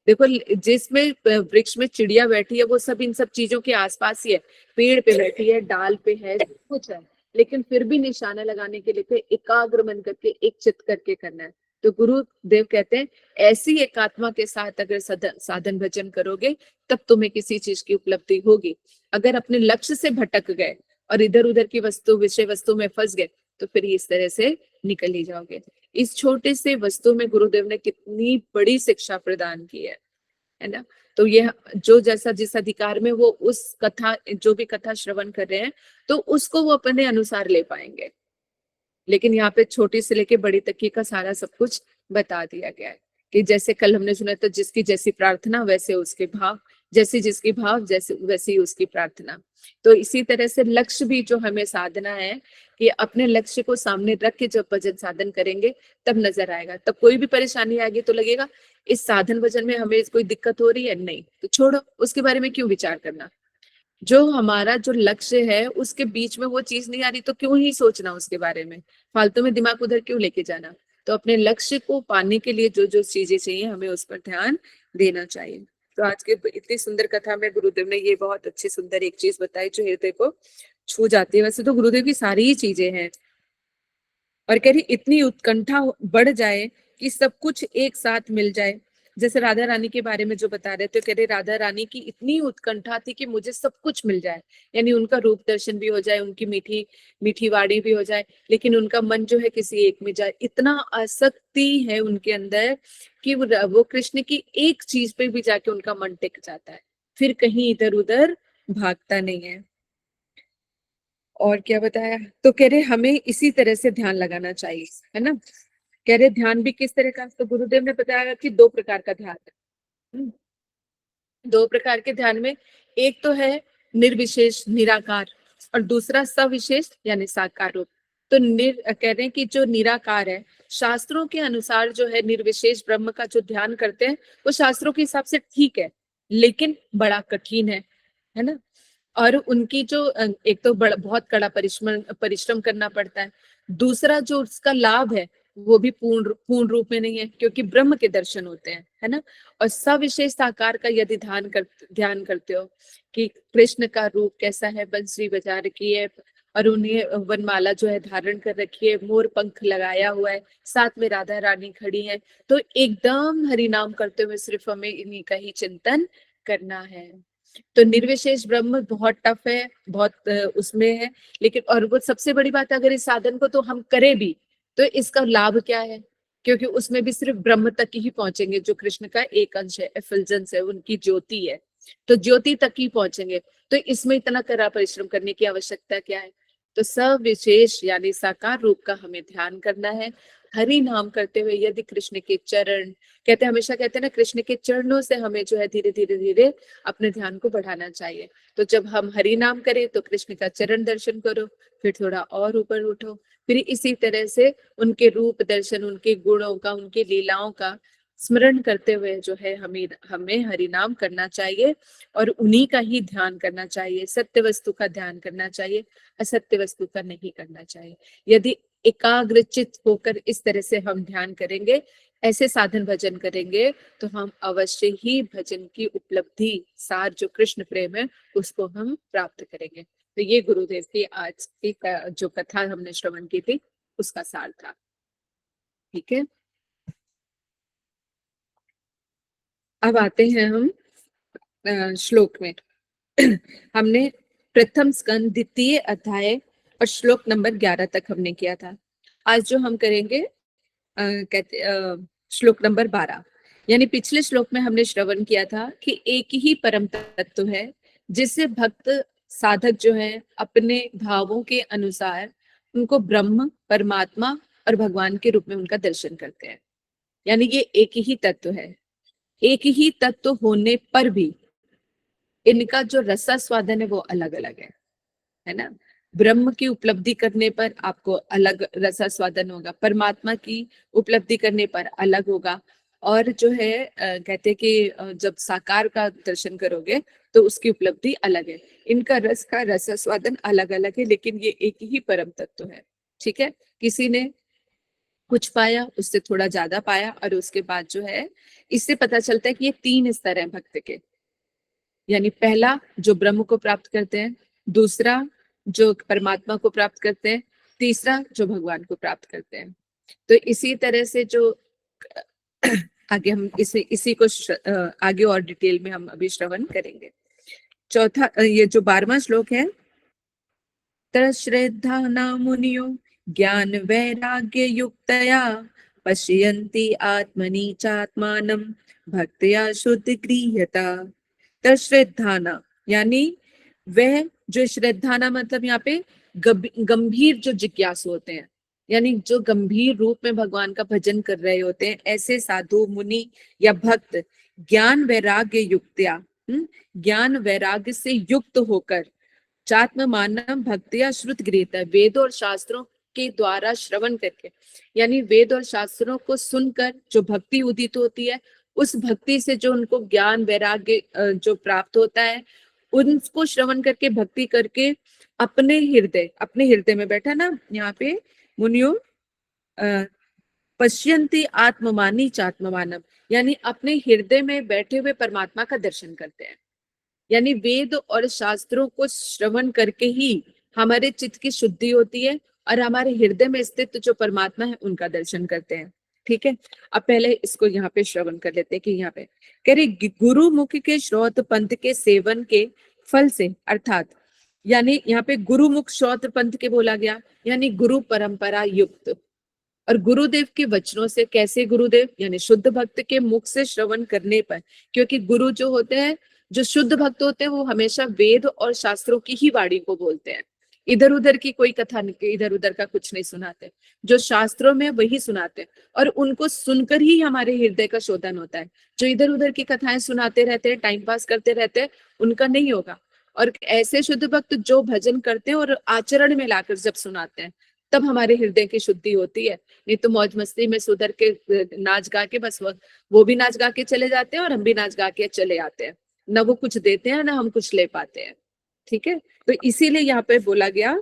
Speaker 1: देखो जिसमें वृक्ष में चिड़िया बैठी है वो सब इन सब चीजों के आसपास ही है, पेड़ पे बैठी है, डाल पे है, कुछ है, लेकिन फिर भी निशाना लगाने के लिए एकाग्र मन करके एक चित्त करके करना है। तो गुरुदेव कहते हैं ऐसी एकात्मा के साथ अगर साधन भजन करोगे तब तुम्हें किसी चीज की उपलब्धि होगी। अगर अपने लक्ष्य से भटक गए और इधर उधर की वस्तु विषय वस्तु में फंस गए तो फिर इस तरह से निकल ही जाओगे। इस छोटे से वस्तु में गुरुदेव ने कितनी बड़ी शिक्षा प्रदान की है ना। तो ये जो जैसा जिस अधिकार में वो उस कथा जो भी कथा श्रवण कर रहे हैं तो उसको वो अपने अनुसार ले पाएंगे। लेकिन यहाँ पे छोटी से लेके बड़ी तक की का सारा सब कुछ बता दिया गया है कि जैसे कल हमने सुना था, जिसकी जैसी प्रार्थना वैसे उसके भाव, जैसी जिसकी भाव जैसे वैसी उसकी प्रार्थना। तो इसी तरह से लक्ष्य भी जो हमें साधना है कि अपने लक्ष्य को सामने रख के जब भजन साधन करेंगे तब नजर आएगा। तब कोई भी परेशानी आएगी तो लगेगा इस साधन भजन में हमें कोई दिक्कत हो रही है, नहीं तो छोड़ो, उसके बारे में क्यों विचार करना। जो हमारा जो लक्ष्य है उसके बीच में वो चीज नहीं आ रही तो क्यों ही सोचना उसके बारे में, फालतू में दिमाग उधर क्यों लेके जाना। तो अपने लक्ष्य को पाने के लिए जो जो चीजें चाहिए हमें उस पर ध्यान देना चाहिए। तो आज के इतनी सुंदर कथा में गुरुदेव ने ये बहुत अच्छी सुंदर एक चीज बताई जो हृदय को छू जाती है। वैसे तो गुरुदेव की सारी ही चीजें हैं, और कह रही इतनी उत्कंठा बढ़ जाए कि सब कुछ एक साथ मिल जाए। जैसे राधा रानी के बारे में जो बता रहे थे, कह रहे राधा रानी की इतनी उत्कंठा थी कि मुझे सब कुछ मिल जाए, यानी उनका रूप दर्शन भी हो जाए, उनकी मीठी मीठी वाणी भी हो जाए, लेकिन उनका मन जो है किसी एक में जाए। इतना आसक्ति है उनके अंदर कि वो कृष्ण की एक चीज पे भी जाके उनका मन टिक जाता है, फिर कहीं इधर उधर भागता नहीं है। और क्या बताया, तो कह रहे हमें इसी तरह से ध्यान लगाना चाहिए, है ना। कह रहे ध्यान भी किस तरह का, तो गुरुदेव ने बताया कि 2 प्रकार का ध्यान है। 2 प्रकार के ध्यान में एक तो है निर्विशेष निराकार और दूसरा सविशेष यानी साकार रूप। तो कह रहे हैं कि जो निराकार है, शास्त्रों के अनुसार जो है निर्विशेष ब्रह्म का जो ध्यान करते हैं वो शास्त्रों के हिसाब से ठीक है, लेकिन बड़ा कठिन है ना। और उनकी जो एक तो बहुत कड़ा परिश्रम करना पड़ता है, दूसरा जो उसका लाभ है वो भी पूर्ण रूप में नहीं है, क्योंकि ब्रह्म के दर्शन होते हैं, है ना। और सविशेष साकार का यदि ध्यान करते हो कि कृष्ण का रूप कैसा है, बंसरी बजा रखी है और उन्हें वनमाला जो है धारण कर रखी है, मोर पंख लगाया हुआ है, साथ में राधा रानी खड़ी है, तो एकदम हरि नाम करते हुए सिर्फ हमें इन्हीं का ही चिंतन करना है। तो निर्विशेष ब्रह्म बहुत टफ है, बहुत उसमें है, लेकिन और वो सबसे बड़ी बात है, अगर इस साधन को तो हम करें भी तो इसका लाभ क्या है, क्योंकि उसमें भी सिर्फ ब्रह्म तक ही पहुंचेंगे, जो कृष्ण का एक अंश है, एफिल्जेंस है, उनकी ज्योति है, तो ज्योति तक ही पहुंचेंगे। तो इसमें इतना कड़ा परिश्रम करने की आवश्यकता क्या है। तो सविशेष यानी साकार रूप का हमें ध्यान करना है, हरि नाम करते हुए। यदि कृष्ण के चरण कहते हैं, हमेशा कहते हैं ना, कृष्ण के चरणों से हमें जो है धीरे धीरे धीरे अपने ध्यान को बढ़ाना चाहिए। तो जब हम हरि नाम करें तो कृष्ण का चरण दर्शन करो, फिर थोड़ा और ऊपर उठो, फिर इसी तरह से उनके रूप दर्शन, उनके गुणों का, उनकी लीलाओं का स्मरण करते हुए जो है हमें हरि नाम करना चाहिए और उन्हीं का ही ध्यान करना चाहिए। सत्य वस्तु का ध्यान करना चाहिए, असत्य वस्तु का नहीं करना चाहिए। यदि एकाग्रचित होकर इस तरह से हम ध्यान करेंगे, ऐसे साधन भजन करेंगे, तो हम अवश्य ही भजन की उपलब्धि, सार जो कृष्ण प्रेम है, उसको हम प्राप्त करेंगे। तो ये गुरुदेव की आज की जो कथा हमने श्रवण की थी उसका सार था। ठीक है, अब आते हैं हम श्लोक में। हमने प्रथम स्कंद द्वितीय अध्याय और श्लोक नंबर 11 तक हमने किया था। आज जो हम करेंगे श्लोक नंबर 12, यानी पिछले श्लोक में हमने श्रवण किया था कि एक ही परम तत्व है जिससे भक्त साधक जो है अपने भावों के अनुसार उनको ब्रह्म, परमात्मा और भगवान के रूप में उनका दर्शन करते हैं। यानी ये एक ही तत्व है। एक ही तत्व होने पर भी इनका जो रसास्वादन है वो अलग अलग है ना। ब्रह्म की उपलब्धि करने पर आपको अलग रसास्वादन होगा, परमात्मा की उपलब्धि करने पर अलग होगा, और जो है कहते हैं कि जब साकार का दर्शन करोगे तो उसकी उपलब्धि अलग है। इनका रस का रसास्वादन अलग अलग है, लेकिन ये एक ही परम तत्व है। ठीक है, किसी ने कुछ पाया, उससे थोड़ा ज्यादा पाया, और उसके बाद जो है इससे पता चलता है कि ये 3 स्तर हैं भक्त के। यानी पहला जो ब्रह्म को प्राप्त करते हैं, दूसरा जो परमात्मा को प्राप्त करते हैं, तीसरा जो भगवान को प्राप्त करते हैं। तो इसी तरह से जो आगे हम इसी को आगे और डिटेल में हम अभी श्रवण करेंगे। चौथा ये जो 12वां श्लोक है, तश्रद्धा मुनियो ज्ञान वैराग्य युक्तया पश्यन्ति आत्मनि चात्मानं भक्त्या शुद्ध गृह्यता। तश्रद्धाना यानी वह जो श्रद्धाना मतलब यहाँ पे गंभीर जो जिज्ञासु होते हैं, यानी जो गंभीर रूप में भगवान का भजन कर रहे होते हैं, ऐसे साधु मुनि या भक्त ज्ञान वैराग्य युक्त्या, ज्ञान वैराग्य से युक्त होकर चात्म मानव भक्तिया श्रुत गृहीत, वेद और शास्त्रों के द्वारा श्रवण करके, यानी वेद और शास्त्रों को सुनकर जो भक्ति उदित होती है, उस भक्ति से जो उनको ज्ञान वैराग्य जो प्राप्त होता है, उनको श्रवण करके भक्ति करके अपने हृदय में बैठा ना यहाँ पे मुनियो पश्यन्ति आत्ममानी चात्ममानम, यानी अपने हृदय में बैठे हुए परमात्मा का दर्शन करते हैं। यानी वेद और शास्त्रों को श्रवण करके ही हमारे चित्त की शुद्धि होती है और हमारे हृदय में स्थित जो परमात्मा है उनका दर्शन करते हैं। ठीक है, अब पहले इसको यहाँ पे श्रवण कर लेते हैं कि यहाँ पे कह रहे गुरु मुख के श्रोत पंथ के सेवन के फल से, अर्थात यानी यहाँ पे गुरु मुख श्रोत पंथ के बोला गया, यानी गुरु परंपरा युक्त और गुरुदेव के वचनों से। कैसे गुरुदेव? यानी शुद्ध भक्त के मुख से श्रवण करने पर, क्योंकि गुरु जो होते हैं, जो शुद्ध भक्त होते हैं, वो हमेशा वेद और शास्त्रों की ही वाणी को बोलते हैं, इधर उधर की कोई कथा नहीं, इधर उधर का कुछ नहीं सुनाते, जो शास्त्रों में वही सुनाते हैं और उनको सुनकर ही हमारे हृदय का शोधन होता है। जो इधर उधर की कथाएं सुनाते रहते हैं, टाइम पास करते रहते हैं, उनका नहीं होगा। और ऐसे शुद्ध भक्त जो भजन करते हैं और आचरण में लाकर जब सुनाते हैं, तब हमारे हृदय की शुद्धि होती है। नहीं तो मौज मस्ती में सुधर के नाच गा के बस वो भी नाच गा के चले जाते हैं और हम भी नाच गा के चले आते हैं, ना वो कुछ देते हैं ना हम कुछ ले पाते हैं। ठीक है, तो इसीलिए यहाँ पे बोला गया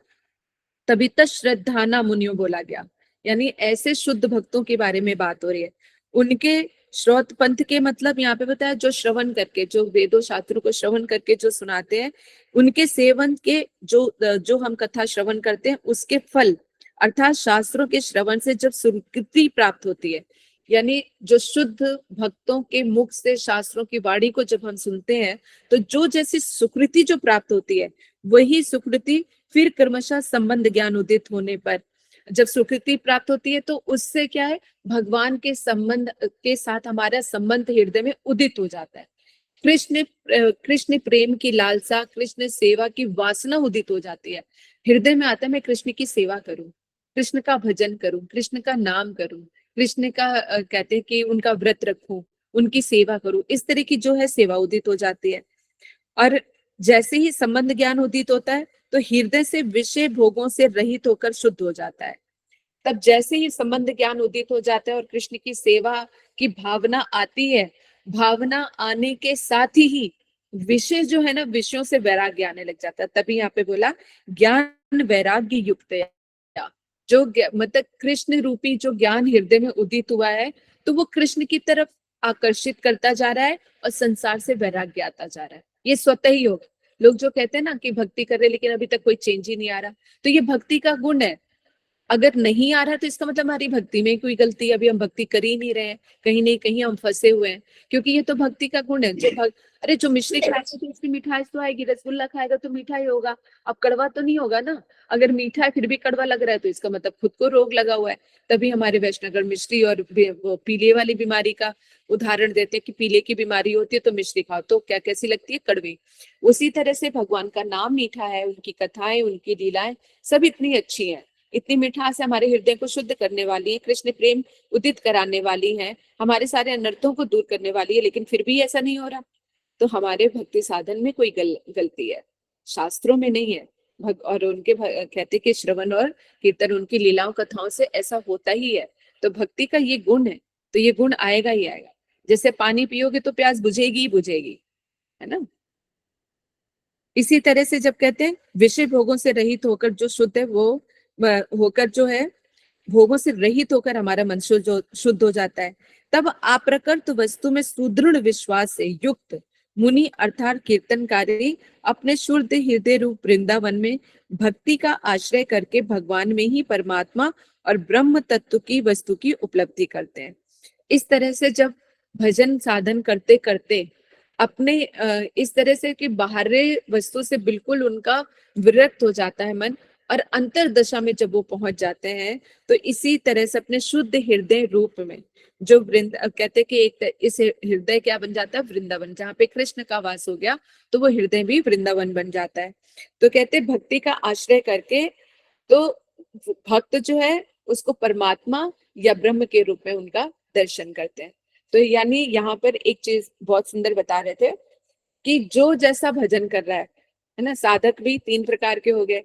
Speaker 1: तभी तक श्रद्धाना मुनियों बोला गया, यानी ऐसे शुद्ध भक्तों के बारे में बात हो रही है। उनके श्रोत पंथ के मतलब यहाँ पे बताया जो श्रवण करके, जो वेदों शास्त्रों को श्रवण करके जो सुनाते हैं, उनके सेवन के जो हम कथा श्रवण करते हैं उसके फल, अर्थात शास्त्रों के श्रवण से जब सुकृति प्राप्त होती है, यानी जो शुद्ध भक्तों के मुख से शास्त्रों की वाणी को जब हम सुनते हैं, तो जो जैसी सुकृति जो प्राप्त होती है, वही सुकृति फिर क्रमशः संबंध ज्ञान उदित होने पर जब सुकृति प्राप्त होती है, तो उससे क्या है, भगवान के संबंध के साथ हमारा संबंध हृदय में उदित हो जाता है। कृष्ण प्रेम की लालसा, कृष्ण सेवा की वासना उदित हो जाती है। हृदय में आता है मैं कृष्ण की सेवा करूं, कृष्ण का भजन करूं, कृष्ण का नाम करूं, कृष्ण का कहते हैं कि उनका व्रत रखूं, उनकी सेवा करूं, इस तरह की जो है सेवा उदित हो जाती है। और जैसे ही संबंध ज्ञान उदित होता है, तो हृदय से विषय भोगों से रहित होकर शुद्ध हो जाता है। तब जैसे ही संबंध ज्ञान उदित हो जाता है और कृष्ण की सेवा की भावना आती है, भावना आने के साथ ही विषय जो है ना, विषयों से वैराग्य आने लग जाता है। तभी यहाँ पे बोला ज्ञान वैराग्य युक्त, जो मतलब कृष्ण रूपी जो ज्ञान हृदय में उदित हुआ है, तो वो कृष्ण की तरफ आकर्षित करता जा रहा है और संसार से वैराग्य आता जा रहा है। ये स्वतः ही होगा। लोग जो कहते हैं ना कि भक्ति कर रहे लेकिन अभी तक कोई चेंज ही नहीं आ रहा, तो ये भक्ति का गुण है। अगर नहीं आ रहा तो इसका मतलब हमारी भक्ति में कोई गलती, अभी हम भक्ति कर ही नहीं रहे हैं, कहीं नहीं कहीं हम फंसे हुए हैं, क्योंकि ये तो भक्ति का गुण है। अरे जो मिश्री खाएगा तो उसकी मिठास तो आएगी, रसगुल्ला खाएगा तो मीठा ही होगा, अब कड़वा तो नहीं होगा ना। अगर मीठा है फिर भी कड़वा लग रहा है, तो इसका मतलब खुद को रोग लगा हुआ है। तभी हमारे वैष्णवगण मिश्री और पीले वाली बीमारी का उदाहरण देते हैं कि पीले की बीमारी होती है तो मिश्री खाओ, तो क्या कैसी लगती है, कड़वी। उसी तरह से भगवान का नाम मीठा है, उनकी कथाएं, उनकी लीलाएं सब इतनी अच्छी है, इतनी मिठास हमारे हृदय को शुद्ध करने वाली है, कृष्ण प्रेम उदित कराने वाली है, हमारे सारे अनर्थों को दूर करने वाली है। लेकिन फिर भी ऐसा नहीं हो रहा, तो हमारे भक्ति साधन में कोई गलती है, शास्त्रों में नहीं है। और उनके कहते कि श्रवण और कीर्तन, उनकी लीलाओं कथाओं से ऐसा होता ही है। तो भक्ति का ये गुण है, तो ये गुण आएगा ही आएगा। जैसे पानी पियोगे तो प्यास बुझेगी ही बुझेगी, है ना। इसी तरह से जब कहते हैं विषय भोगों से रहित होकर जो शुद्ध है, वो होकर जो है भोगों से रहित होकर हमारा मन शुद्ध हो जाता है, तब अप्रकृत वस्तु में सुदृढ़ विश्वास से युक्त मुनि अर्थात कीर्तनकारी अपने शुद्ध हृदय रूप वृंदावन में भक्ति का आश्रय करके भगवान में ही परमात्मा और ब्रह्म तत्व की वस्तु की उपलब्धि करते हैं। इस तरह से जब भजन साधन करते करते अपने इस तरह से कि बाहरी वस्तु से बिल्कुल उनका विरक्त हो जाता है मन, और अंतरदशा में जब वो पहुंच जाते हैं तो इसी तरह से अपने शुद्ध हृदय रूप में जो कहते हैं कि एक इस हृदय क्या बन जाता है, वृंदावन, जहाँ पे कृष्ण का वास हो गया तो वो हृदय भी वृंदावन बन जाता है। तो कहते हैं भक्ति का आश्रय करके तो भक्त जो है उसको परमात्मा या ब्रह्म के रूप में उनका दर्शन करते हैं। तो यानी यहाँ पर एक चीज बहुत सुंदर बता रहे थे कि जो जैसा भजन कर रहा है ना, साधक भी 3 प्रकार के हो गए,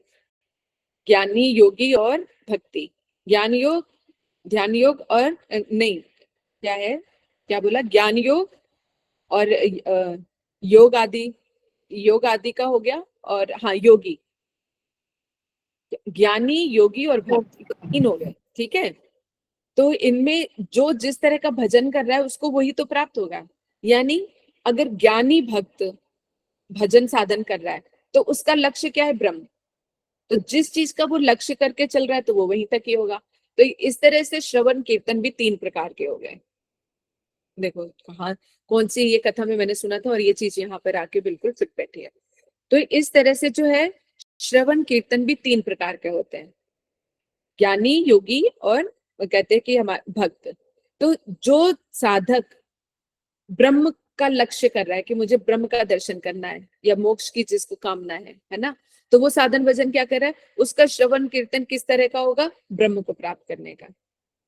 Speaker 1: ज्ञानी, योगी और भक्ति। ज्ञान योग, ध्यान योग और नहीं, क्या है, क्या बोला, ज्ञान योग और योग आदि का हो गया, और हाँ योगी, ज्ञानी, योगी और भक्ति, 3 हो गए, ठीक है। तो इनमें जो जिस तरह का भजन कर रहा है उसको वही तो प्राप्त होगा। यानी अगर ज्ञानी भक्त भजन साधन कर रहा है तो उसका लक्ष्य क्या है, ब्रह्म। तो जिस चीज का वो लक्ष्य करके चल रहा है तो वो वहीं तक ही होगा। तो इस तरह से श्रवण कीर्तन भी 3 प्रकार के हो गए। देखो कहाँ कौन सी ये कथा में मैंने सुना था और ये चीज यहाँ पर आके बिल्कुल फिट बैठी है। तो इस तरह से जो है श्रवण कीर्तन भी 3 प्रकार के होते हैं, ज्ञानी, योगी और कहते हैं कि हमारे भक्त। तो जो साधक ब्रह्म का लक्ष्य कर रहा है कि मुझे ब्रह्म का दर्शन करना है या मोक्ष की जिसको कामना है ना, तो वो साधन भजन क्या कर रहा है, उसका श्रवण कीर्तन किस तरह का होगा, ब्रह्म को प्राप्त करने का।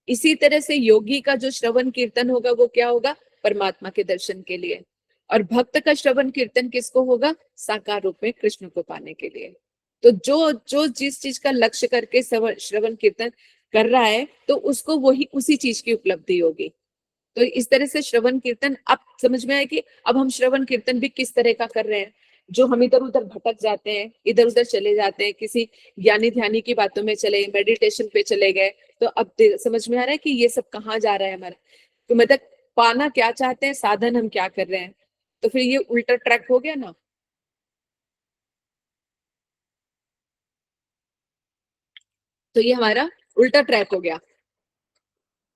Speaker 1: इसी तरह से योगी का जो श्रवण कीर्तन होगा वो क्या होगा, परमात्मा के दर्शन के लिए। और भक्त का श्रवण कीर्तन किसको होगा, साकार रूप में कृष्ण को पाने के लिए। तो जो जो जिस चीज का लक्ष्य करके श्रवण कीर्तन कर रहा है तो उसको वही उसी चीज की उपलब्धि होगी। तो इस तरह से श्रवण कीर्तन अब समझ में आए कि अब हम श्रवण कीर्तन भी किस तरह का कर रहे हैं। जो हम इधर उधर भटक जाते हैं, इधर उधर चले जाते हैं, किसी ज्ञानी ध्यानी की बातों में चले, मेडिटेशन पे चले गए, तो अब समझ में आ रहा है कि ये सब कहाँ जा रहा है हमारा। तो मतलब पाना क्या चाहते हैं, साधन हम क्या कर रहे हैं, तो फिर ये उल्टा ट्रैक हो गया ना। तो ये हमारा उल्टा ट्रैक हो गया।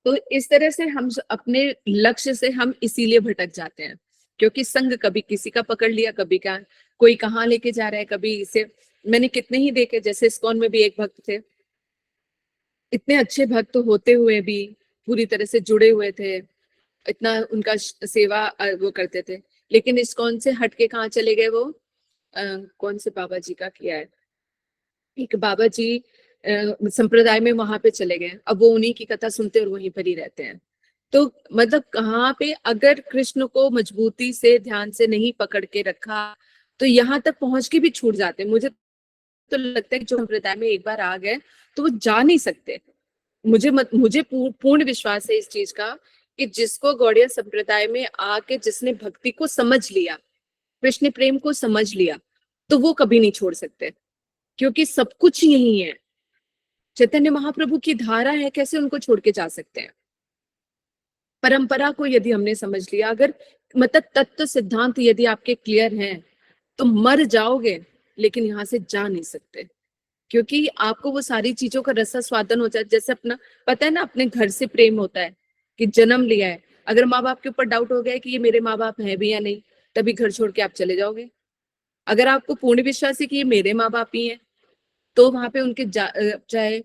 Speaker 1: तो इस तरह से हम अपने लक्ष्य से हम इसीलिए भटक जाते हैं, क्योंकि संग कभी किसी का पकड़ लिया, कभी का कोई कहाँ लेके जा रहा है, कभी इसे। मैंने कितने ही देखे, जैसे इस्कॉन में भी एक भक्त थे, इतने अच्छे भक्त होते हुए भी पूरी तरह से जुड़े हुए थे, इतना उनका सेवा वो करते थे, लेकिन इस्कॉन से हटके कहाँ चले गए वो, कौन से बाबा जी का किया है, एक बाबा जी संप्रदाय में वहां पे चले गए। अब वो उन्हीं की कथा सुनते और वहीं पर ही रहते हैं। तो मतलब कहाँ पे अगर कृष्ण को मजबूती से ध्यान से नहीं पकड़ के रखा तो यहाँ तक पहुंच के भी छूट जाते। मुझे तो लगता है कि जो संप्रदाय में एक बार आ गए तो वो जा नहीं सकते। मुझे पूर्ण विश्वास है इस चीज का कि जिसको गौड़िया संप्रदाय में आके जिसने भक्ति को समझ लिया, कृष्ण प्रेम को समझ लिया, तो वो कभी नहीं छोड़ सकते, क्योंकि सब कुछ यही है। चैतन्य महाप्रभु की धारा है, कैसे उनको छोड़ के जा सकते हैं। परंपरा को यदि हमने समझ लिया, अगर मतलब तत्व सिद्धांत यदि आपके क्लियर हैं तो मर जाओगे लेकिन यहाँ से जा नहीं सकते, क्योंकि आपको वो सारी चीजों का रसा स्वादन हो जाए। जैसे अपना पता है ना, अपने घर से प्रेम होता है कि जन्म लिया है, अगर माँ बाप के ऊपर डाउट हो गया कि ये मेरे माँ बाप हैं भी या नहीं, तभी घर छोड़ के आप चले जाओगे। अगर आपको पूर्ण विश्वास है कि ये मेरे माँ बाप ही हैं, तो वहां पे उनके चाहे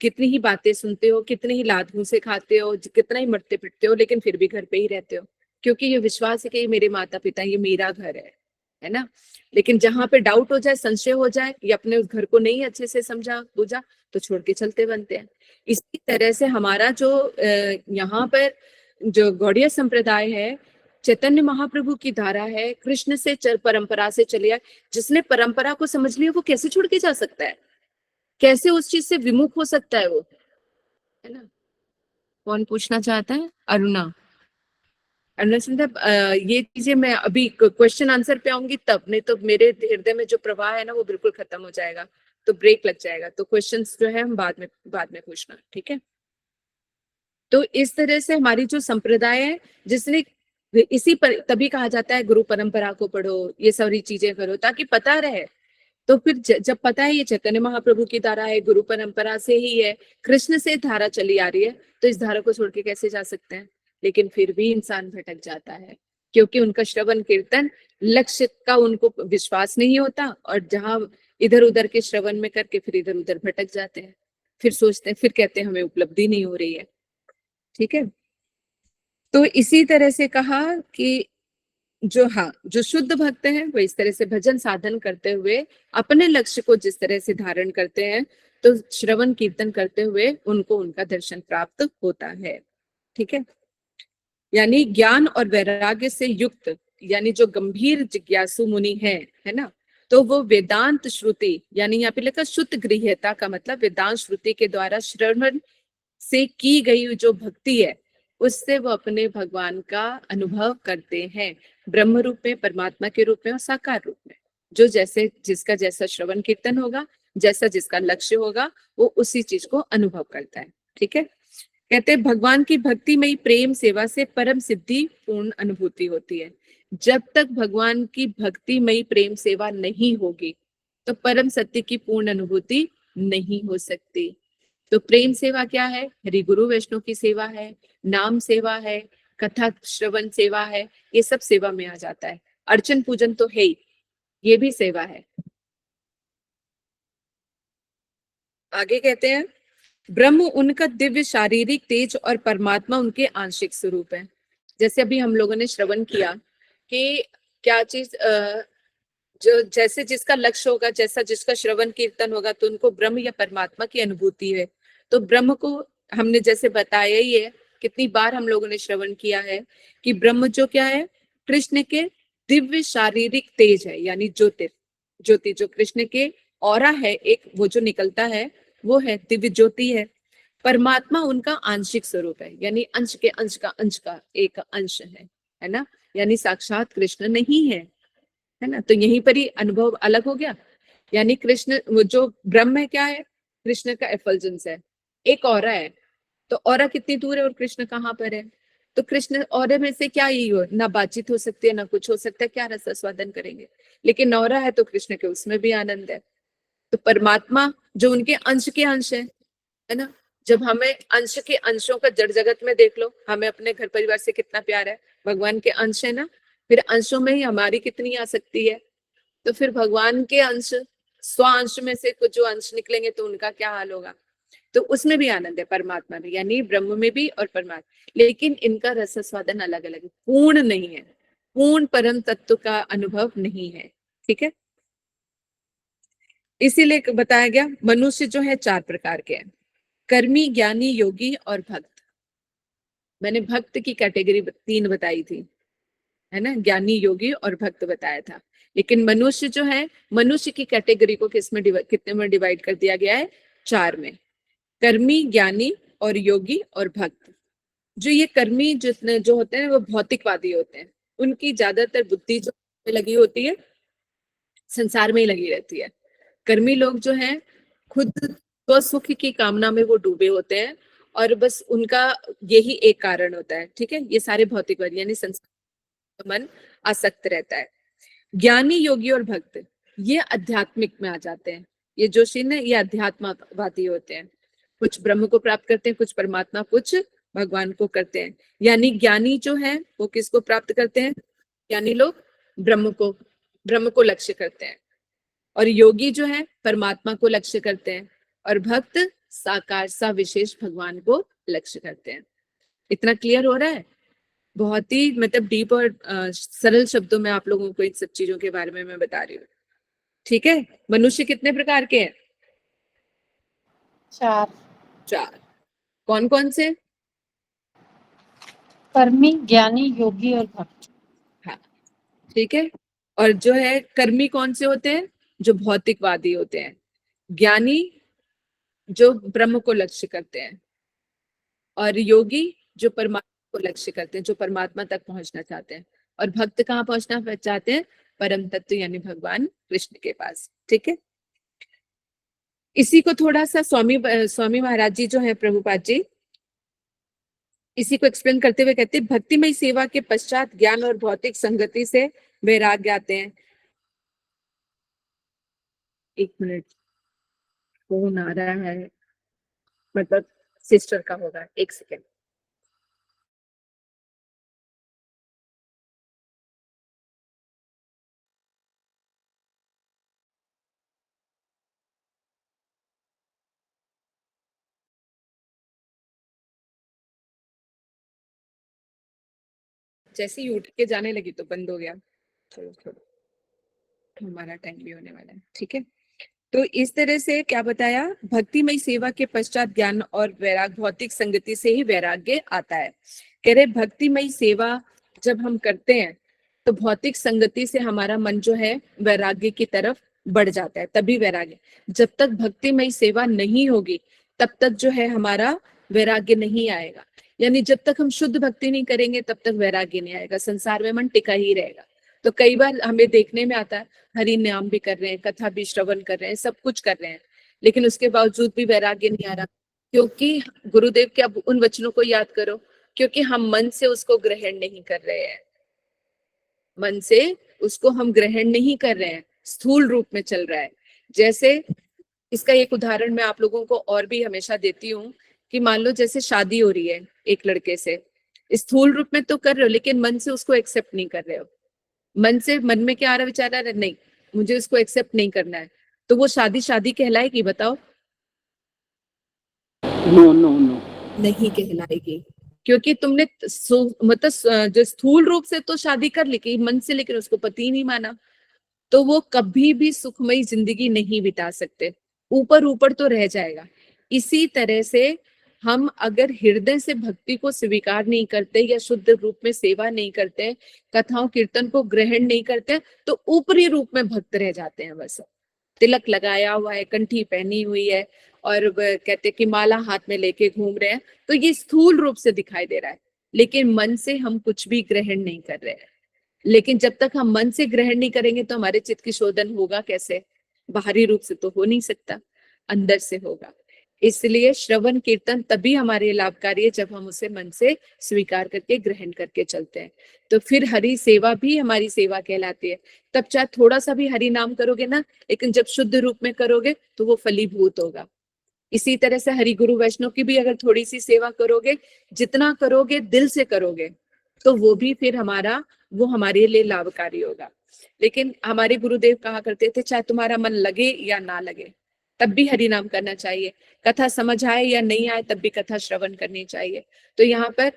Speaker 1: कितनी ही बातें सुनते हो, कितने ही लात घूंसे खाते हो, कितना ही मरते पिटते हो, लेकिन फिर भी घर पे ही रहते हो, क्योंकि ये विश्वास है कि ये मेरे माता पिता, ये मेरा घर है ना। लेकिन जहां पे डाउट हो जाए, संशय हो जाए, या अपने उस घर को नहीं अच्छे से समझा बुझा, तो छोड़ के चलते बनते हैं। इसी तरह से हमारा जो यहाँ पर जो गौड़िया संप्रदाय है, चैतन्य महाप्रभु की धारा है, कृष्ण से परंपरा से चले आए, जिसने परंपरा को समझ लिया वो कैसे छोड़ के जा सकता है, कैसे उस चीज से विमुख हो सकता है वो, है ना। कौन पूछना चाहता है, अरुणा। अरुणा सुनता, ये चीजें मैं अभी क्वेश्चन आंसर पे आऊंगी तब, नहीं तो मेरे हृदय में जो प्रवाह है ना वो बिल्कुल खत्म हो जाएगा, तो ब्रेक लग जाएगा। तो क्वेश्चंस जो है हम बाद में पूछना, ठीक है। तो इस तरह से हमारी जो संप्रदाय है, जिसने इसी पर तभी कहा जाता है गुरु परंपरा को पढ़ो, ये सारी चीजें करो, ताकि पता रहे। तो फिर जब पता है ये चैतन्य महाप्रभु की धारा है, गुरु परंपरा से ही है, कृष्ण से धारा चली आ रही है, तो इस धारा को छोड़ के कैसे जा सकते हैं। लेकिन फिर भी इंसान भटक जाता है, क्योंकि उनका श्रवण कीर्तन लक्ष्य का उनको विश्वास नहीं होता, और जहाँ इधर उधर के श्रवण में करके फिर इधर उधर भटक जाते हैं, फिर सोचते हैं, फिर कहते हैं हमें उपलब्धि नहीं हो रही है। ठीक है, तो इसी तरह से कहा कि जो शुद्ध भक्त हैं वो इस तरह से भजन साधन करते हुए अपने लक्ष्य को जिस तरह से धारण करते हैं, तो श्रवण कीर्तन करते हुए उनको उनका दर्शन प्राप्त होता है। ठीक है, यानी ज्ञान और वैराग्य से युक्त, यानी जो गंभीर जिज्ञासु मुनि है ना, तो वो वेदांत श्रुति, यानी यहाँ पे लिखा शुद्ध गृह्यता का मतलब वेदांत श्रुति के द्वारा श्रवण से की गई जो भक्ति है उससे वो अपने भगवान का अनुभव करते हैं, ब्रह्म रूप में, परमात्मा के रूप में और साकार रूप में। जो जैसे जिसका जैसा श्रवण कीर्तन होगा, जैसा जिसका लक्ष्य होगा, वो उसी चीज को अनुभव करता है। ठीक है, कहते हैं भगवान की भक्तिमयी प्रेम सेवा से परम सिद्धि पूर्ण अनुभूति होती है। जब तक भगवान की भक्तिमयी प्रेम सेवा नहीं होगी तो परम सत्य की पूर्ण अनुभूति नहीं हो सकती। तो प्रेम सेवा क्या है? हरि गुरु वैष्णव की सेवा है, नाम सेवा है, कथा श्रवण सेवा है, ये सब सेवा में आ जाता है। अर्चन पूजन तो है ही, ये भी सेवा है। आगे कहते हैं ब्रह्म उनका दिव्य शारीरिक तेज और परमात्मा उनके आंशिक स्वरूप है। जैसे अभी हम लोगों ने श्रवण किया कि क्या चीज जो जैसे जिसका लक्ष्य होगा, जैसा जिसका श्रवण कीर्तन होगा, तो उनको ब्रह्म या परमात्मा की अनुभूति है। तो ब्रह्म को हमने जैसे बताया ही है, कितनी बार हम लोगों ने श्रवण किया है कि ब्रह्म जो क्या है, कृष्ण के दिव्य शारीरिक तेज है, यानी ज्योति जो कृष्ण के ऑरा है, एक वो जो निकलता है वो है दिव्य ज्योति है। परमात्मा उनका आंशिक स्वरूप है, यानी अंश के अंश का एक अंश है ना, यानी साक्षात कृष्ण नहीं है ना। तो यहीं पर ही अनुभव अलग हो गया। यानी कृष्ण, वो जो ब्रह्म है क्या है, कृष्ण का एफल्जेंस है, एक ऑरा है। तो ऑरा कितनी दूर है और कृष्ण कहाँ पर है? तो कृष्ण ऑरा में से क्या ही हो, ना बातचीत हो सकती है, ना कुछ हो सकता है, क्या रस स्वादन करेंगे। लेकिन ऑरा है तो कृष्ण के उसमें भी आनंद है। तो परमात्मा जो उनके अंश के अंश है ना। जब हमें अंश के अंशों का जड़ जगत में देख लो, हमें अपने घर परिवार से कितना प्यार है, भगवान के अंश है ना, फिर अंशों में ही हमारी कितनी आसक्ति है। तो फिर भगवान के अंश, स्व अंश में से कुछ जो अंश निकलेंगे तो उनका क्या हाल होगा। तो उसमें भी आनंद है परमात्मा में, यानी ब्रह्म में भी और परमात्मा, लेकिन इनका रस स्वादन अलग अलग है, पूर्ण नहीं है, पूर्ण परम तत्व का अनुभव नहीं है। ठीक है, इसीलिए बताया गया मनुष्य जो है 4 प्रकार के हैं, कर्मी, ज्ञानी, योगी और भक्त। मैंने भक्त की कैटेगरी 3 बताई थी, है ना, ज्ञानी, योगी और भक्त बताया था। लेकिन मनुष्य जो है, मनुष्य की कैटेगरी को कितने में डिवाइड कर दिया गया है? 4 में, कर्मी, ज्ञानी और योगी और भक्त। जो ये कर्मी जितने जो होते हैं वो भौतिकवादी होते हैं, उनकी ज्यादातर बुद्धि जो लगी होती है संसार में ही लगी रहती है। कर्मी लोग जो हैं खुद स्वसुख की कामना में वो डूबे होते हैं, और बस उनका यही एक कारण होता है। ठीक है, ये सारे भौतिकवादी यानी संसार मन आसक्त रहता है। ज्ञानी, योगी और भक्त ये आध्यात्मिक में आ जाते हैं। ये जो शिन है ये अध्यात्मवादी होते हैं, कुछ ब्रह्म को प्राप्त करते हैं, कुछ परमात्मा, कुछ भगवान को करते हैं। यानी ज्ञानी जो है वो किसको प्राप्त करते हैं? ज्ञानी लोग ब्रह्म को लक्ष्य करते हैं, और योगी जो है परमात्मा को लक्ष्य करते हैं, और भक्त साकार सा विशेष भगवान को लक्ष्य करते हैं। इतना क्लियर हो रहा है? बहुत ही मतलब डीप और सरल शब्दों में आप लोगों को इन सब चीजों के बारे में मैं बता रही हूँ। ठीक है, मनुष्य कितने प्रकार के हैं?
Speaker 4: 4।
Speaker 1: 4। कौन कौन से?
Speaker 4: कर्मी, ज्ञानी, योगी और भक्त।
Speaker 1: हाँ, ठीक है। और जो है कर्मी कौन से होते हैं? जो भौतिकवादी होते हैं। ज्ञानी जो ब्रह्म को लक्ष्य करते हैं, और योगी जो परमात्मा को लक्ष्य करते हैं, जो परमात्मा तक पहुंचना चाहते हैं। और भक्त कहाँ पहुंचना चाहते हैं? परम तत्व यानी भगवान कृष्ण के पास। ठीक है, इसी को थोड़ा सा स्वामी महाराज जी जो है प्रभुपाद जी, इसी को एक्सप्लेन करते हुए कहते हैं भक्तिमय सेवा के पश्चात ज्ञान और भौतिक संगति से वैराग्य आते हैं। 1 मिनट, फोन आ रहा है, मतलब सिस्टर का होगा, 1 सेकेंड। जैसे ही उठ के जाने लगी तो बंद हो गया। चलो छोड़ो, हमारा टाइम भी होने वाला है, ठीक है। तो इस तरह से क्या बताया, भक्तिमय सेवा के पश्चात ज्ञान और वैराग, भौतिक संगति से ही वैराग्य आता है। कह रहे भक्तिमय सेवा जब हम करते हैं तो भौतिक संगति से हमारा मन जो है वैराग्य की तरफ बढ़ जाता है, तभी वैराग्य। जब तक भक्तिमय सेवा नहीं होगी तब तक जो है हमारा वैराग्य नहीं आएगा। यानी जब तक हम शुद्ध भक्ति नहीं करेंगे तब तक वैराग्य नहीं आएगा, संसार में मन टिका ही रहेगा। तो कई बार हमें देखने में आता है हरि नाम भी कर रहे हैं, कथा भी श्रवण कर रहे हैं, सब कुछ कर रहे हैं, लेकिन उसके बावजूद भी वैराग्य नहीं आ रहा। क्योंकि गुरुदेव के अब उन वचनों को याद करो, क्योंकि हम मन से उसको ग्रहण नहीं कर रहे हैं, मन से उसको हम ग्रहण नहीं कर रहे हैं, स्थूल रूप में चल रहा है। जैसे इसका एक उदाहरण मैं आप लोगों को और भी हमेशा देती हूँ कि मान लो जैसे शादी हो रही है एक लड़के से, स्थूल रूप में तो कर रहे हो लेकिन मन से उसको एक्सेप्ट नहीं कर रहे हो। मन में क्या आ रहा, विचार आ रहा, नहीं मुझे उसको एक्सेप्ट नहीं करना है, तो वो शादी शादी कहलाएगी? बताओ।
Speaker 2: नो नो नो,
Speaker 1: नहीं कहलाएगी, क्योंकि तुमने मतलब जो स्थूल रूप से तो शादी कर ली कि मन से, लेकिन उसको पति नहीं माना, तो वो कभी भी सुखमयी जिंदगी नहीं बिता सकते, ऊपर ऊपर तो रह जाएगा। इसी तरह से हम अगर हृदय से भक्ति को स्वीकार नहीं करते या शुद्ध रूप में सेवा नहीं करते, कथाओं कीर्तन को ग्रहण नहीं करते, तो ऊपरी रूप में भक्त रह जाते हैं। बस तिलक लगाया हुआ है, कंठी पहनी हुई है और कहते कि माला हाथ में लेके घूम रहे हैं, तो ये स्थूल रूप से दिखाई दे रहा है, लेकिन मन से हम कुछ भी ग्रहण नहीं कर रहे हैं। लेकिन जब तक हम मन से ग्रहण नहीं करेंगे तो हमारे चित्त की शोधन होगा कैसे? बाहरी रूप से तो हो नहीं सकता, अंदर से होगा। इसलिए श्रवण कीर्तन तभी हमारे लाभकारी है जब हम उसे मन से स्वीकार करके ग्रहण करके चलते हैं। तो फिर हरि सेवा भी हमारी सेवा कहलाती है। तब चाहे थोड़ा सा भी हरि नाम करोगे ना, लेकिन जब शुद्ध रूप में करोगे तो वो फलीभूत होगा। इसी तरह से हरि गुरु वैष्णव की भी अगर थोड़ी सी सेवा करोगे, जितना करोगे दिल से करोगे, तो वो भी फिर वो हमारे लिए लाभकारी होगा। लेकिन हमारे गुरुदेव कहा करते थे चाहे तुम्हारा मन लगे या ना लगे तब भी हरि नाम करना चाहिए, कथा समझ आए या नहीं आए तब भी कथा श्रवण करनी चाहिए। तो यहाँ पर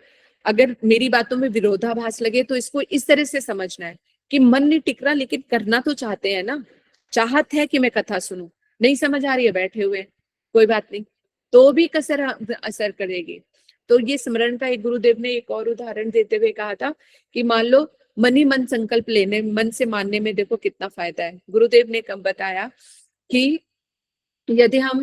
Speaker 1: अगर मेरी बातों में विरोधाभास लगे तो इसको इस तरह से समझना है कि मन नहीं टिक रहा लेकिन करना तो चाहते हैं ना, चाहत है कि मैं कथा सुनूं, नहीं समझ आ रही है, बैठे हुए कोई बात नहीं, तो भी कसर असर करेगी। तो ये स्मरण का एक गुरुदेव ने एक और उदाहरण देते हुए कहा था कि मान लो मन ही मन संकल्प लेने, मन से मानने में देखो कितना फायदा है। गुरुदेव ने कब बताया कि यदि हम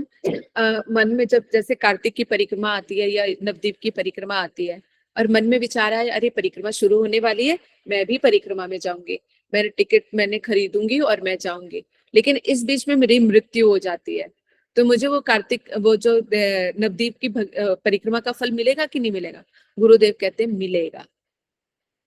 Speaker 1: मन में जब जैसे कार्तिक की परिक्रमा आती है या नवदीप की परिक्रमा आती है और मन में विचार आया अरे परिक्रमा शुरू होने वाली है, मैं भी परिक्रमा में जाऊंगी, मेरे टिकट मैंने खरीदूंगी और मैं जाऊंगी, लेकिन इस बीच में मेरी मृत्यु हो जाती है, तो मुझे वो जो नवदीप की परिक्रमा का फल मिलेगा कि नहीं मिलेगा? गुरुदेव कहते हैं मिलेगा,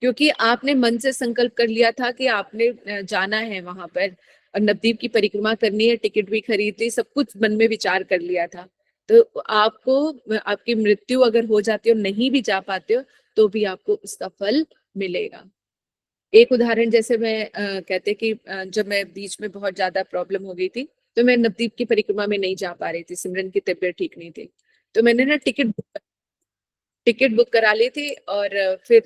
Speaker 1: क्योंकि आपने मन से संकल्प कर लिया था कि आपने जाना है वहां पर और नवदीप की परिक्रमा करनी है, टिकट भी खरीद ली, सब कुछ मन में विचार कर लिया था। तो आपको आपकी मृत्यु अगर हो जाती है और नहीं भी जा पाते हो तो भी आपको उसका फल मिलेगा। एक उदाहरण जैसे मैं कहते कि जब मैं बीच में बहुत ज्यादा प्रॉब्लम हो गई थी तो मैं नवदीप की परिक्रमा में नहीं जा पा रही थी, सिमरन की तबीयत ठीक नहीं थी, तो मैंने ना टिकट बुक करा ली थी और फिर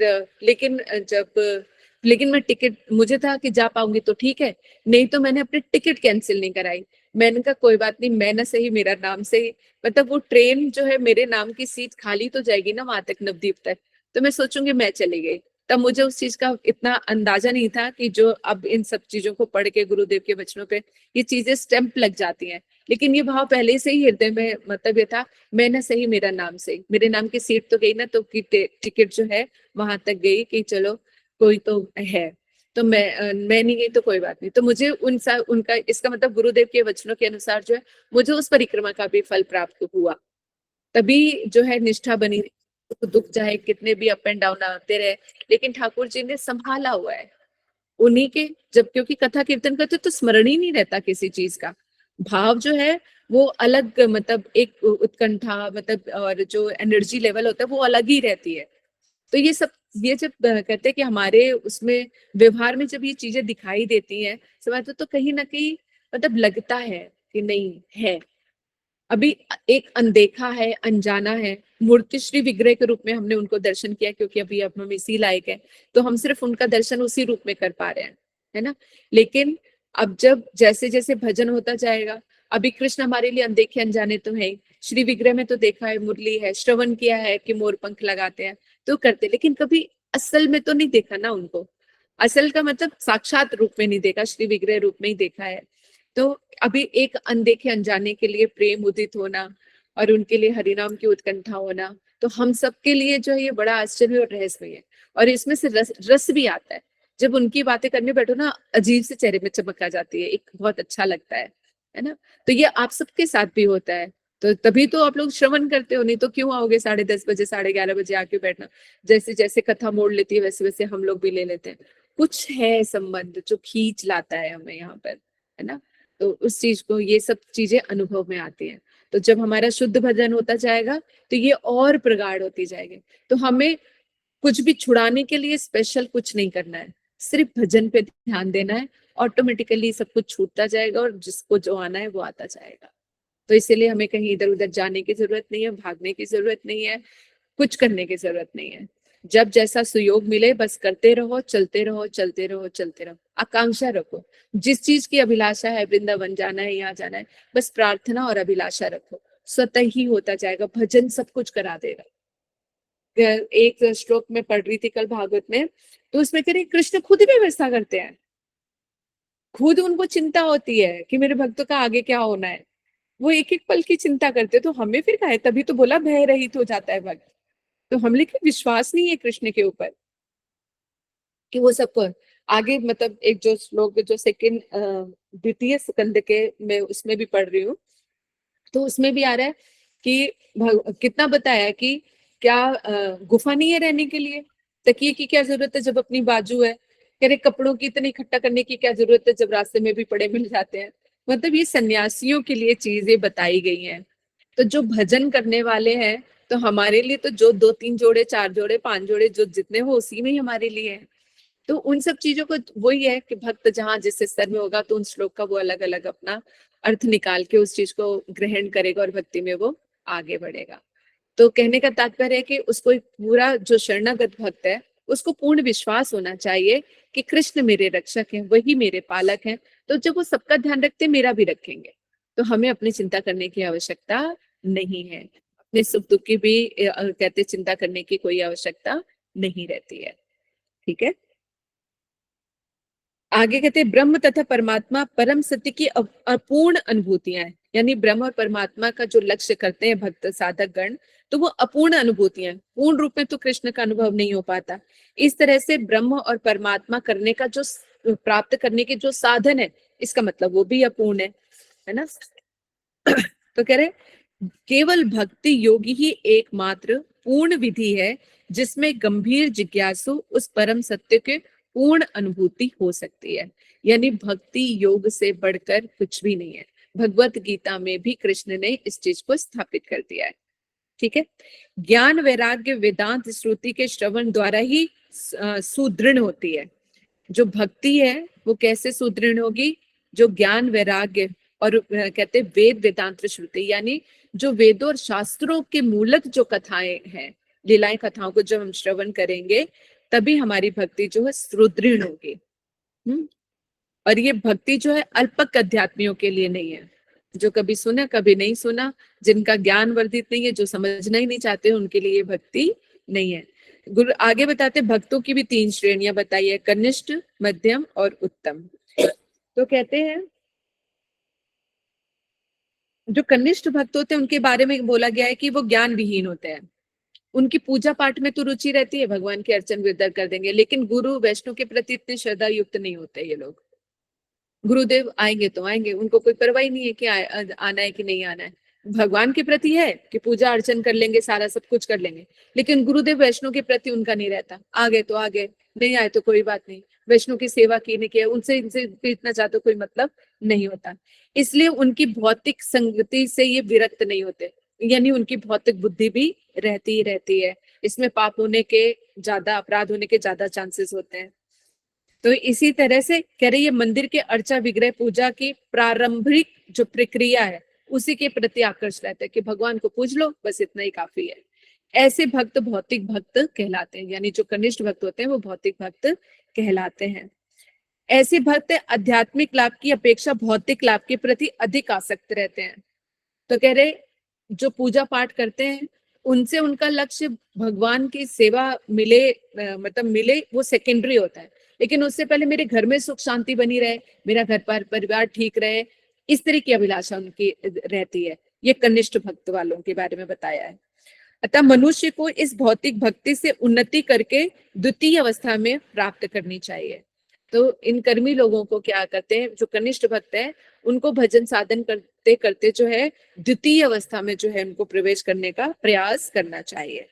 Speaker 1: लेकिन मैं टिकट, मुझे था कि जा पाऊंगी तो ठीक है, नहीं तो मैंने अपनी टिकट कैंसिल नहीं कराई। मैंने कहा कोई बात नहीं, मैं ना सही मेरा नाम से ही, मतलब वो ट्रेन जो है मेरे नाम की सीट खाली तो जाएगी ना वहां तक, नवदीप तक, तो मैं सोचूंगी मैं चली गई। तब मुझे उस चीज का इतना अंदाजा नहीं था कि जो अब इन सब चीजों को पढ़ के गुरुदेव के वचनों पे ये चीजें स्टैंप लग जाती हैं, लेकिन ये भाव पहले से ही हृदय में, मतलब ये था मैं ना सही मेरा नाम से, मेरे नाम की सीट तो गई ना, तो की टिकट जो है वहां तक गई कि चलो कोई तो है, तो मैं नहीं गई तो कोई बात नहीं। तो मुझे उनका इसका मतलब गुरुदेव के वचनों के अनुसार जो है मुझे उस परिक्रमा का भी फल प्राप्त हुआ, तभी जो है निष्ठा बनी रही। तो दुख चाहे कितने भी अप एंड डाउन आते रहे, लेकिन ठाकुर जी ने संभाला हुआ है उन्हीं के, जब क्योंकि कथा कीर्तन करते तो स्मरण ही नहीं रहता किसी चीज का, भाव जो है वो अलग, मतलब एक उत्कंठा, मतलब और जो एनर्जी लेवल होता है वो अलग ही रहती है। तो ये सब, ये जब कहते हैं कि हमारे उसमें व्यवहार में जब ये चीजें दिखाई देती हैं समझ तो कहीं ना कहीं मतलब लगता है कि नहीं है। अभी एक अनदेखा है, अनजाना है, मूर्ति श्री विग्रह के रूप में हमने उनको दर्शन किया, क्योंकि अभी अब हम इसी लायक है, तो हम सिर्फ उनका दर्शन उसी रूप में कर पा रहे हैं, है ना। लेकिन अब जब जैसे जैसे भजन होता जाएगा, अभी कृष्ण हमारे लिए अनदेखे अनजाने तो है ही, श्री विग्रह में तो देखा है, मुरली है, श्रवण किया है कि मोर पंख लगाते हैं तो करते, लेकिन कभी असल में तो नहीं देखा ना उनको। असल का मतलब साक्षात रूप में नहीं देखा, श्री विग्रह रूप में ही देखा है। तो अभी एक अनदेखे अनजाने के लिए प्रेम उदित होना और उनके लिए हरिनाम की उत्कंठा होना, तो हम सबके लिए जो है ये बड़ा आश्चर्य और रहस्य है। और इसमें से रस भी आता है, जब उनकी बातें करने बैठो ना, अजीब से चेहरे में चमक आ जाती है, एक बहुत अच्छा लगता है ना। तो ये आप सबके साथ भी होता है, तो तभी तो आप लोग श्रवण करते हो, नहीं तो क्यों आओगे 10:30 बजे 11:30 बजे आके बैठना। जैसे जैसे कथा मोड़ लेती है वैसे वैसे हम लोग भी ले लेते हैं। कुछ है संबंध जो खींच लाता है हमें यहाँ पर, है ना। तो उस चीज को, ये सब चीजें अनुभव में आती हैं। तो जब हमारा शुद्ध भजन होता जाएगा तो ये और प्रगाढ़ होती जाएगी। तो हमें कुछ भी छुड़ाने के लिए स्पेशल कुछ नहीं करना है, सिर्फ भजन पे ध्यान देना है, ऑटोमेटिकली सब कुछ छूटता जाएगा और जिसको जो आना है वो आता जाएगा। तो इसीलिए हमें कहीं इधर उधर जाने की जरूरत नहीं है, भागने की जरूरत नहीं है, कुछ करने की जरूरत नहीं है। जब जैसा सुयोग मिले बस करते रहो, चलते रहो, चलते रहो, चलते रहो। आकांक्षा रखो, जिस चीज की अभिलाषा है, वृंदावन जाना है, यहाँ जाना है, बस प्रार्थना और अभिलाषा रखो, स्वतः ही होता जाएगा। भजन सब कुछ करा देगा। एक श्लोक में पढ़ रही थी कल भागवत में, तो उसमें कह रही कृष्ण खुद भी व्यवस्था करते हैं, खुद उनको चिंता होती है कि मेरे भक्तों का आगे क्या होना है, वो एक एक पल की चिंता करते। तो हमें फिर क्या है, तभी तो बोला भय रहित हो जाता है भक्त। तो हम लेकिन विश्वास नहीं है कृष्ण के ऊपर कि वो सबको आगे, मतलब एक जो श्लोक जो सेकंड द्वितीय स्कंद के मैं उसमें भी पढ़ रही हूँ, तो उसमें भी आ रहा है कि कितना बताया कि क्या गुफा नहीं है रहने के लिए, तकिए की क्या जरूरत है जब अपनी बाजू है, कह रहे कपड़ों की इतनी इकट्ठा करने की क्या जरूरत है जब रास्ते में भी पड़े मिल जाते हैं। मतलब ये सन्यासियों के लिए चीजें बताई गई हैं। तो जो भजन करने वाले हैं, तो हमारे लिए तो जो 2-3 जोड़े, 4 जोड़े, 5 जोड़े जो जितने हो उसी में ही हमारे लिए है। तो उन सब चीजों को वही है कि भक्त जहाँ जिस स्तर में होगा तो उन श्लोक का वो अलग अलग अपना अर्थ निकाल के उस चीज को ग्रहण करेगा और भक्ति में वो आगे बढ़ेगा। तो कहने का तात्पर्य है कि उसको एक पूरा जो शरणागत भक्त है उसको पूर्ण विश्वास होना चाहिए कि कृष्ण मेरे रक्षक हैं, वही मेरे पालक हैं। तो जब वो सबका ध्यान रखते मेरा भी रखेंगे, तो हमें अपनी चिंता करने की आवश्यकता नहीं है, अपने सुख दुख की भी कहते चिंता करने की कोई आवश्यकता नहीं रहती है। ठीक है, आगे कहते हैं ब्रह्म तथा परमात्मा परम सत्य की अपूर्ण अनुभूतियां हैं। यानी ब्रह्म और परमात्मा का जो लक्ष्य करते हैं भक्त साधक गण, तो वो अपूर्ण अनुभूतियां, पूर्ण रूप में तो कृष्ण का अनुभव नहीं हो पाता। इस तरह से ब्रह्म और परमात्मा करने का जो प्राप्त करने के जो साधन है, इसका मतलब वो भी अपूर्ण है ना। तो कह रहे केवल भक्ति योगी ही एकमात्र पूर्ण विधि है जिसमें गंभीर जिज्ञासु उस परम सत्य के पूर्ण अनुभूति हो सकती है। यानी भक्ति योग से बढ़कर कुछ भी नहीं है। भगवत गीता में भी कृष्ण ने इस चीज को स्थापित कर दिया है। ठीक है, ज्ञान वैराग्य वेदांत श्रुति के श्रवण द्वारा ही सुदृढ़ होती है। जो भक्ति है वो कैसे सुदृढ़ होगी? जो ज्ञान वैराग्य और कहते वेद वेदांत श्रुति, यानी जो वेदों और शास्त्रों के मूलक जो कथाएं हैं, लीलाएं कथाओं को जब हम श्रवण करेंगे तभी हमारी भक्ति जो है सुदृढ़ होगी। और ये भक्ति जो है अल्पक अध्यात्मियों के लिए नहीं है, जो कभी सुना कभी नहीं सुना, जिनका ज्ञान वर्धित नहीं है, जो समझना ही नहीं चाहते उनके लिए ये भक्ति नहीं है। गुरु आगे बताते भक्तों की भी 3 श्रेणियां बताई है, कनिष्ठ, मध्यम और उत्तम। तो कहते हैं जो कनिष्ठ भक्त होते हैं उनके बारे में बोला गया है कि वो ज्ञान विहीन होते हैं। उनकी पूजा पाठ में तो रुचि रहती है, भगवान के अर्चन विदर कर देंगे, लेकिन गुरु वैष्णव के प्रति इतने श्रद्धा युक्त नहीं होते ये लोग। गुरुदेव आएंगे तो आएंगे, उनको कोई परवाह नहीं है कि आना है कि नहीं आना है। भगवान के प्रति है कि पूजा अर्चन कर लेंगे, सारा सब कुछ कर लेंगे, लेकिन गुरुदेव वैष्णव के प्रति उनका नहीं रहता। आ गए तो आ गए, नहीं आए तो कोई बात नहीं, वैष्णव की सेवा की नहीं किया, उनसे इनसे इतना ज्यादा कोई मतलब नहीं होता। इसलिए उनकी भौतिक संगति से ये विरक्त नहीं होते, यानी उनकी भौतिक बुद्धि भी रहती ही रहती है। इसमें पाप होने के ज्यादा, अपराध होने के ज्यादा चांसेस होते हैं। तो इसी तरह से कह रहे ये मंदिर के अर्चा विग्रह पूजा की प्रारंभिक जो प्रक्रिया है उसी के प्रति आकर्षित रहते हैं कि भगवान को पूज लो, बस इतना ही काफी है। ऐसे भक्त भौतिक भक्त कहलाते हैं, यानी जो कनिष्ठ भक्त होते हैं वो भौतिक भक्त कहलाते हैं। ऐसे भक्त आध्यात्मिक लाभ की अपेक्षा भौतिक लाभ के प्रति अधिक आसक्त रहते हैं। तो कह रहे जो पूजा पाठ करते हैं उनसे उनका लक्ष्य भगवान की सेवा मिले, मतलब मिले, वो सेकेंडरी होता है, लेकिन उससे पहले मेरे घर में सुख शांति बनी रहे, मेरा घर पर परिवार ठीक रहे, इस तरह की अभिलाषा उनकी रहती है। ये कनिष्ठ भक्त वालों के बारे में बताया है। अतः मनुष्य को इस भौतिक भक्ति से उन्नति करके द्वितीय अवस्था में प्राप्त करनी चाहिए। तो इन कर्मी लोगों को क्या करते हैं, जो कनिष्ठ भक्त है उनको भजन साधन करते करते जो है द्वितीय अवस्था में जो है उनको प्रवेश करने का प्रयास करना चाहिए।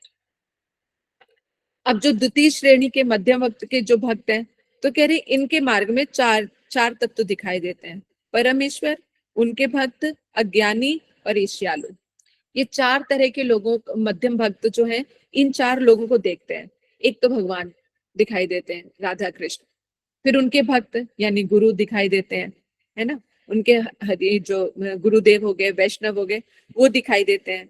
Speaker 1: अब जो द्वितीय श्रेणी के मध्यम भक्त के जो भक्त हैं, तो कह रहे इनके मार्ग में चार तत्व दिखाई देते हैं। परमेश्वर, उनके भक्त, अज्ञानी और ईर्ष्यालु। ये चार तरह के लोगों, मध्यम भक्त जो हैं, इन चार लोगों को देखते हैं। एक तो भगवान दिखाई देते हैं, राधा कृष्ण, फिर उनके भक्त यानी गुरु दिखाई देते हैं, है ना, उनके हरि जो गुरुदेव हो गए, वैष्णव हो गए, वो दिखाई देते हैं।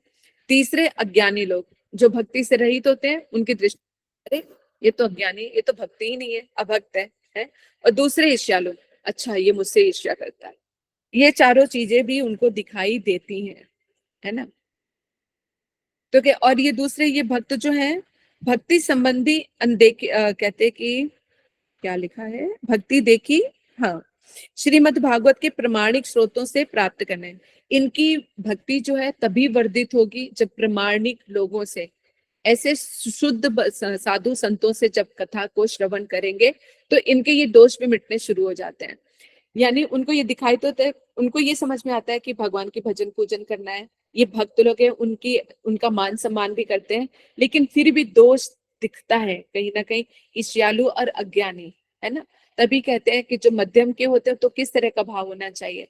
Speaker 1: तीसरे अज्ञानी लोग जो भक्ति से रहित होते हैं, उनकी दृष्टि अरे ये तो अज्ञानी, ये तो भक्ति ही नहीं है, अभक्त है? और दूसरे ईर्ष्यालु, अच्छा ये मुझसे ईर्ष्या करता है। ये चारों चीजें भी उनको दिखाई देती हैं, है ना। तो क्या, और ये दूसरे ये भक्त जो हैं भक्ति संबंधी अनदेखी, कहते कि क्या लिखा है, भक्ति देखी, हाँ, श्रीमद् भागवत के प्रमाणिक स्रोतों से प्राप्त करने। इनकी भक्ति जो है तभी वर्धित होगी जब प्रमाणिक लोगों से, ऐसे शुद्ध साधु संतों से जब कथा को श्रवण करेंगे तो इनके ये दोष भी मिटने शुरू हो जाते हैं। यानी उनको ये दिखाई तो उनको ये समझ में आता है कि भगवान की भजन पूजन करना है, ये भक्त लोग हैं, उनका मान सम्मान भी करते हैं, लेकिन फिर भी दोष दिखता है कहीं ना कहीं, ईर्ष्यालु और अज्ञानी, है ना। तभी कहते हैं कि जो मध्यम के होते हैं तो किस तरह का भाव होना चाहिए,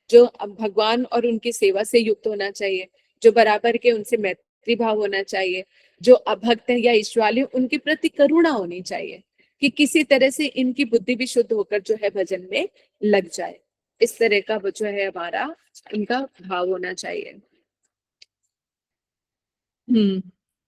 Speaker 1: जो भगवान और उनकी सेवा से युक्त होना चाहिए, जो बराबर के उनसे मैत्री भाव होना चाहिए, जो अभक्त है या ईर्ष्यालु उनके प्रति करुणा होनी चाहिए, कि किसी तरह से इनकी बुद्धि भी शुद्ध होकर जो है भजन में लग जाए। इस तरह का वो जो है हमारा इनका भाव होना चाहिए।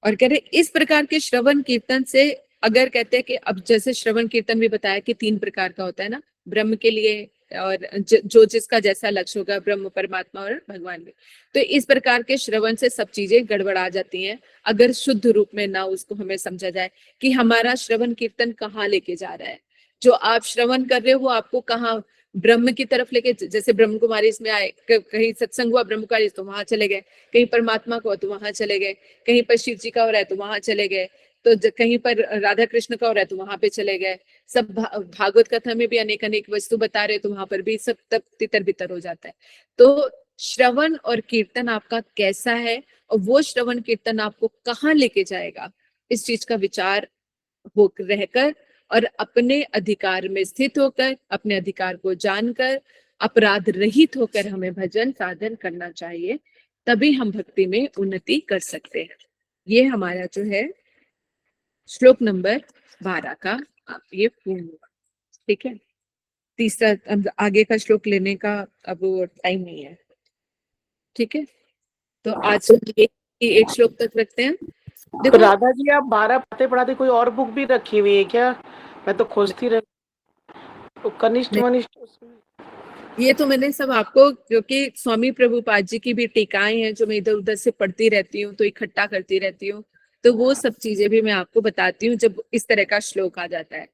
Speaker 1: और कह रहे इस प्रकार के श्रवण कीर्तन से, अगर कहते हैं कि अब जैसे श्रवण कीर्तन भी बताया कि 3 प्रकार का होता है ना, ब्रह्म के लिए और जो जिसका जैसा लक्ष्य होगा, ब्रह्म, परमात्मा और भगवान में, तो इस प्रकार के श्रवण से सब चीजें गड़बड़ा जाती हैं अगर शुद्ध रूप में ना उसको हमें समझा जाए कि हमारा श्रवण कीर्तन कहाँ लेके जा रहा है। जो आप श्रवण कर रहे हो वो आपको कहाँ, ब्रह्म की तरफ लेके, जैसे ब्रह्म कुमारी इसमें आए, कहीं सत्संग हुआ ब्रह्म कुमारी तो वहां चले गए, कहीं परमात्मा को तो वहां चले गए, कहीं पर शिव जी का हो रहा है तो वहां चले गए, तो कहीं पर राधा कृष्ण का हो रहा है तो वहां पे चले गए। सब भागवत कथा में भी अनेक अनेक वस्तु बता रहे तो वहां पर भी सब तब तितर बितर हो जाता है। तो श्रवण और कीर्तन आपका कैसा है और वो श्रवण कीर्तन आपको कहाँ लेके जाएगा, इस चीज का विचार हो रहकर और अपने अधिकार में स्थित होकर, अपने अधिकार को जानकर, अपराध रहित होकर हमें भजन साधन करना चाहिए, तभी हम भक्ति में उन्नति कर सकते हैं। ये हमारा जो है श्लोक नंबर 12 का ये पूर्ण हुआ। ठीक है, तीसरा आगे का श्लोक लेने का अब टाइम नहीं है। ठीक है, तो आज एक श्लोक तक रखते हैं।
Speaker 6: तो राधा जी, आप 12 पढ़ते पढ़ाते कोई और बुक भी रखी हुई है क्या? मैं तो खोजती रही, तो कनिष्ठ वनिष्ठ
Speaker 1: ये तो मैंने सब आपको, क्योंकि स्वामी प्रभुपाद जी की भी टीकाएं हैं जो मैं इधर उधर से पढ़ती रहती हूँ, तो इकट्ठा करती रहती हूँ, तो वो सब चीजें भी मैं आपको बताती हूँ जब इस तरह का श्लोक आ जाता है।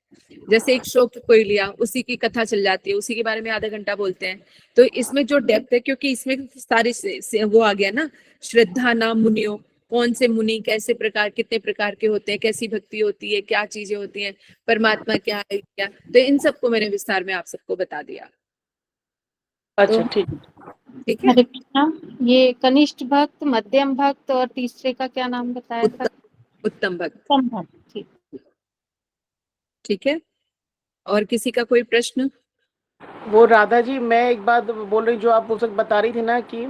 Speaker 1: जैसे एक श्लोक कोई लिया, उसी की कथा चल जाती है, उसी के बारे में आधा घंटा बोलते हैं, तो इसमें जो डेप्थ है, क्योंकि इसमें सारी वो आ गया ना, श्रद्धा नाम मुनियों, कौन से मुनि, कैसे प्रकार, कितने प्रकार के होते हैं, कैसी भक्ति होती है, क्या चीजें होती हैं, परमात्मा क्या है, क्या, तो इन सबको मैंने विस्तार में आप सबको बता दिया।
Speaker 6: अच्छा, ठीक
Speaker 1: ठीक है।
Speaker 4: हरे कृष्णा। ये कनिष्ठ भक्त, मध्यम भक्त और तीसरे का क्या नाम बताया था?
Speaker 1: उत्तम भक्त।
Speaker 4: उत्तम भक्त। ठीक,
Speaker 1: ठीक है, और किसी का कोई प्रश्न?
Speaker 6: वो राधा जी, मैं एक बात बोल रही, जो आप उस वक्त बता रही थी ना कि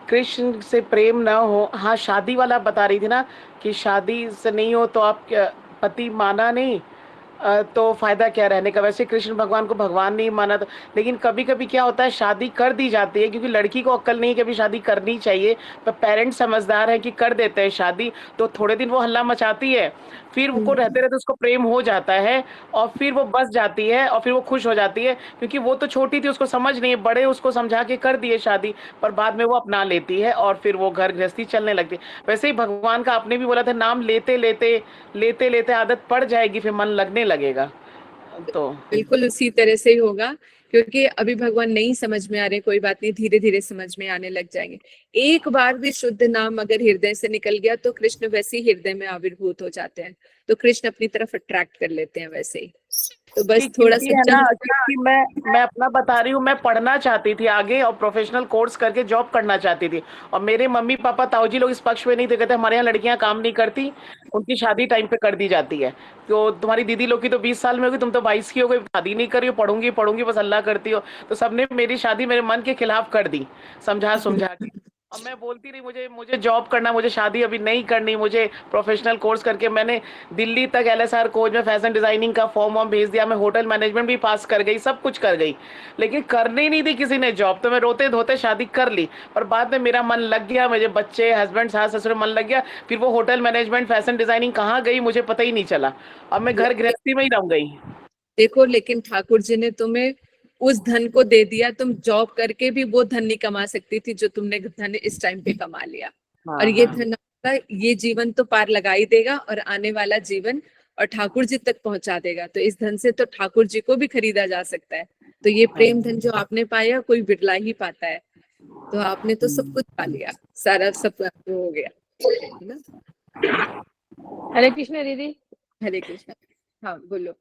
Speaker 6: कृष्ण से प्रेम ना हो, हाँ शादी वाला बता रही थी ना कि शादी से नहीं हो तो आप पति माना नहीं, तो फायदा क्या रहने का। वैसे कृष्ण भगवान को भगवान नहीं माना तो, लेकिन कभी कभी क्या होता है शादी कर दी जाती है क्योंकि लड़की को अक्ल नहीं है कि अभी शादी करनी चाहिए, पर पेरेंट्स समझदार है कि कर देते हैं शादी। तो थोड़े दिन वो हल्ला मचाती है, फिर वो रहते रहते उसको प्रेम हो जाता है, और फिर वो बस जाती है और फिर वो खुश हो जाती है क्योंकि वो तो छोटी थी, उसको समझ नहीं है, बड़े उसको समझा के कर दिए शादी, पर बाद में वो अपना लेती है और फिर वो घर गृहस्थी चलने लगती है। वैसे ही भगवान का आपने भी बोला था, नाम लेते लेते लेते लेते आदत पड़ जाएगी, फिर मन लगने लगेगा। तो
Speaker 1: बिल्कुल उसी तरह से ही होगा, क्योंकि अभी भगवान नहीं समझ में आ रहे, कोई बात नहीं, धीरे धीरे समझ में आने लग जाएंगे। एक बार भी शुद्ध नाम अगर हृदय से निकल गया तो कृष्ण वैसे ही हृदय में आविर्भूत हो जाते हैं, तो कृष्ण अपनी तरफ अट्रैक्ट कर लेते हैं वैसे ही। तो बस थोड़ा
Speaker 6: क्योंकि है
Speaker 1: सा
Speaker 6: ना, क्योंकि मैं अपना बता रही हूँ, मैं पढ़ना चाहती थी आगे और प्रोफेशनल कोर्स करके जॉब करना चाहती थी, और मेरे मम्मी पापा ताऊ जी लोग इस पक्ष में नहीं थे, कहते हमारे यहाँ लड़कियां काम नहीं करती, उनकी शादी टाइम पे कर दी जाती है। तो तुम्हारी दीदी लोग की तो 20 साल में होगी, तुम तो 22 की हो गई, शादी नहीं कर रही हो, पढ़ूंगी पढ़ूंगी बस अल्लाह करती हो। तो सबने मेरी शादी मेरे मन के खिलाफ कर दी, समझा समझा के। अब मैं बोलती रही मुझे मुझे जॉब करना, मुझे शादी अभी नहीं करनी, मुझे प्रोफेशनल कोर्स करके मैंने दिल्ली तक LSR कोच में फैशन डिजाइनिंग का फॉर्म वॉर्म भेज दिया, मैं होटल मैनेजमेंट भी पास कर गई, सब कुछ कर गई, लेकिन करने ही नहीं दी किसी ने जॉब। तो मैं रोते धोते शादी कर ली, पर बाद में मेरा मन लग गया, मुझे बच्चे हस्बैंड सास ससुर मन लग गया, फिर वो होटल मैनेजमेंट फैशन डिजाइनिंग कहाँ गई मुझे पता ही नहीं चला। अब मैं घर गृहस्थी में ही रह गई।
Speaker 1: देखो, लेकिन ठाकुर जी ने तुम्हें उस धन को दे दिया, तुम जॉब करके भी वो धन नहीं कमा सकती थी जो तुमने धन इस टाइम पे कमा लिया। और
Speaker 6: हाँ
Speaker 1: ये
Speaker 6: हाँ
Speaker 1: धन आपका ये जीवन तो पार लगा ही देगा, और आने वाला जीवन और ठाकुर जी तक पहुंचा देगा। तो इस धन से तो ठाकुर जी को भी खरीदा जा सकता है। तो ये प्रेम धन जो आपने पाया कोई बिरला ही पाता है, तो आपने तो सब कुछ पा लिया, सारा सब आपको हो गया, है ना।
Speaker 7: हरे कृष्ण दीदी।
Speaker 1: हरे कृष्ण। हाँ बोलो।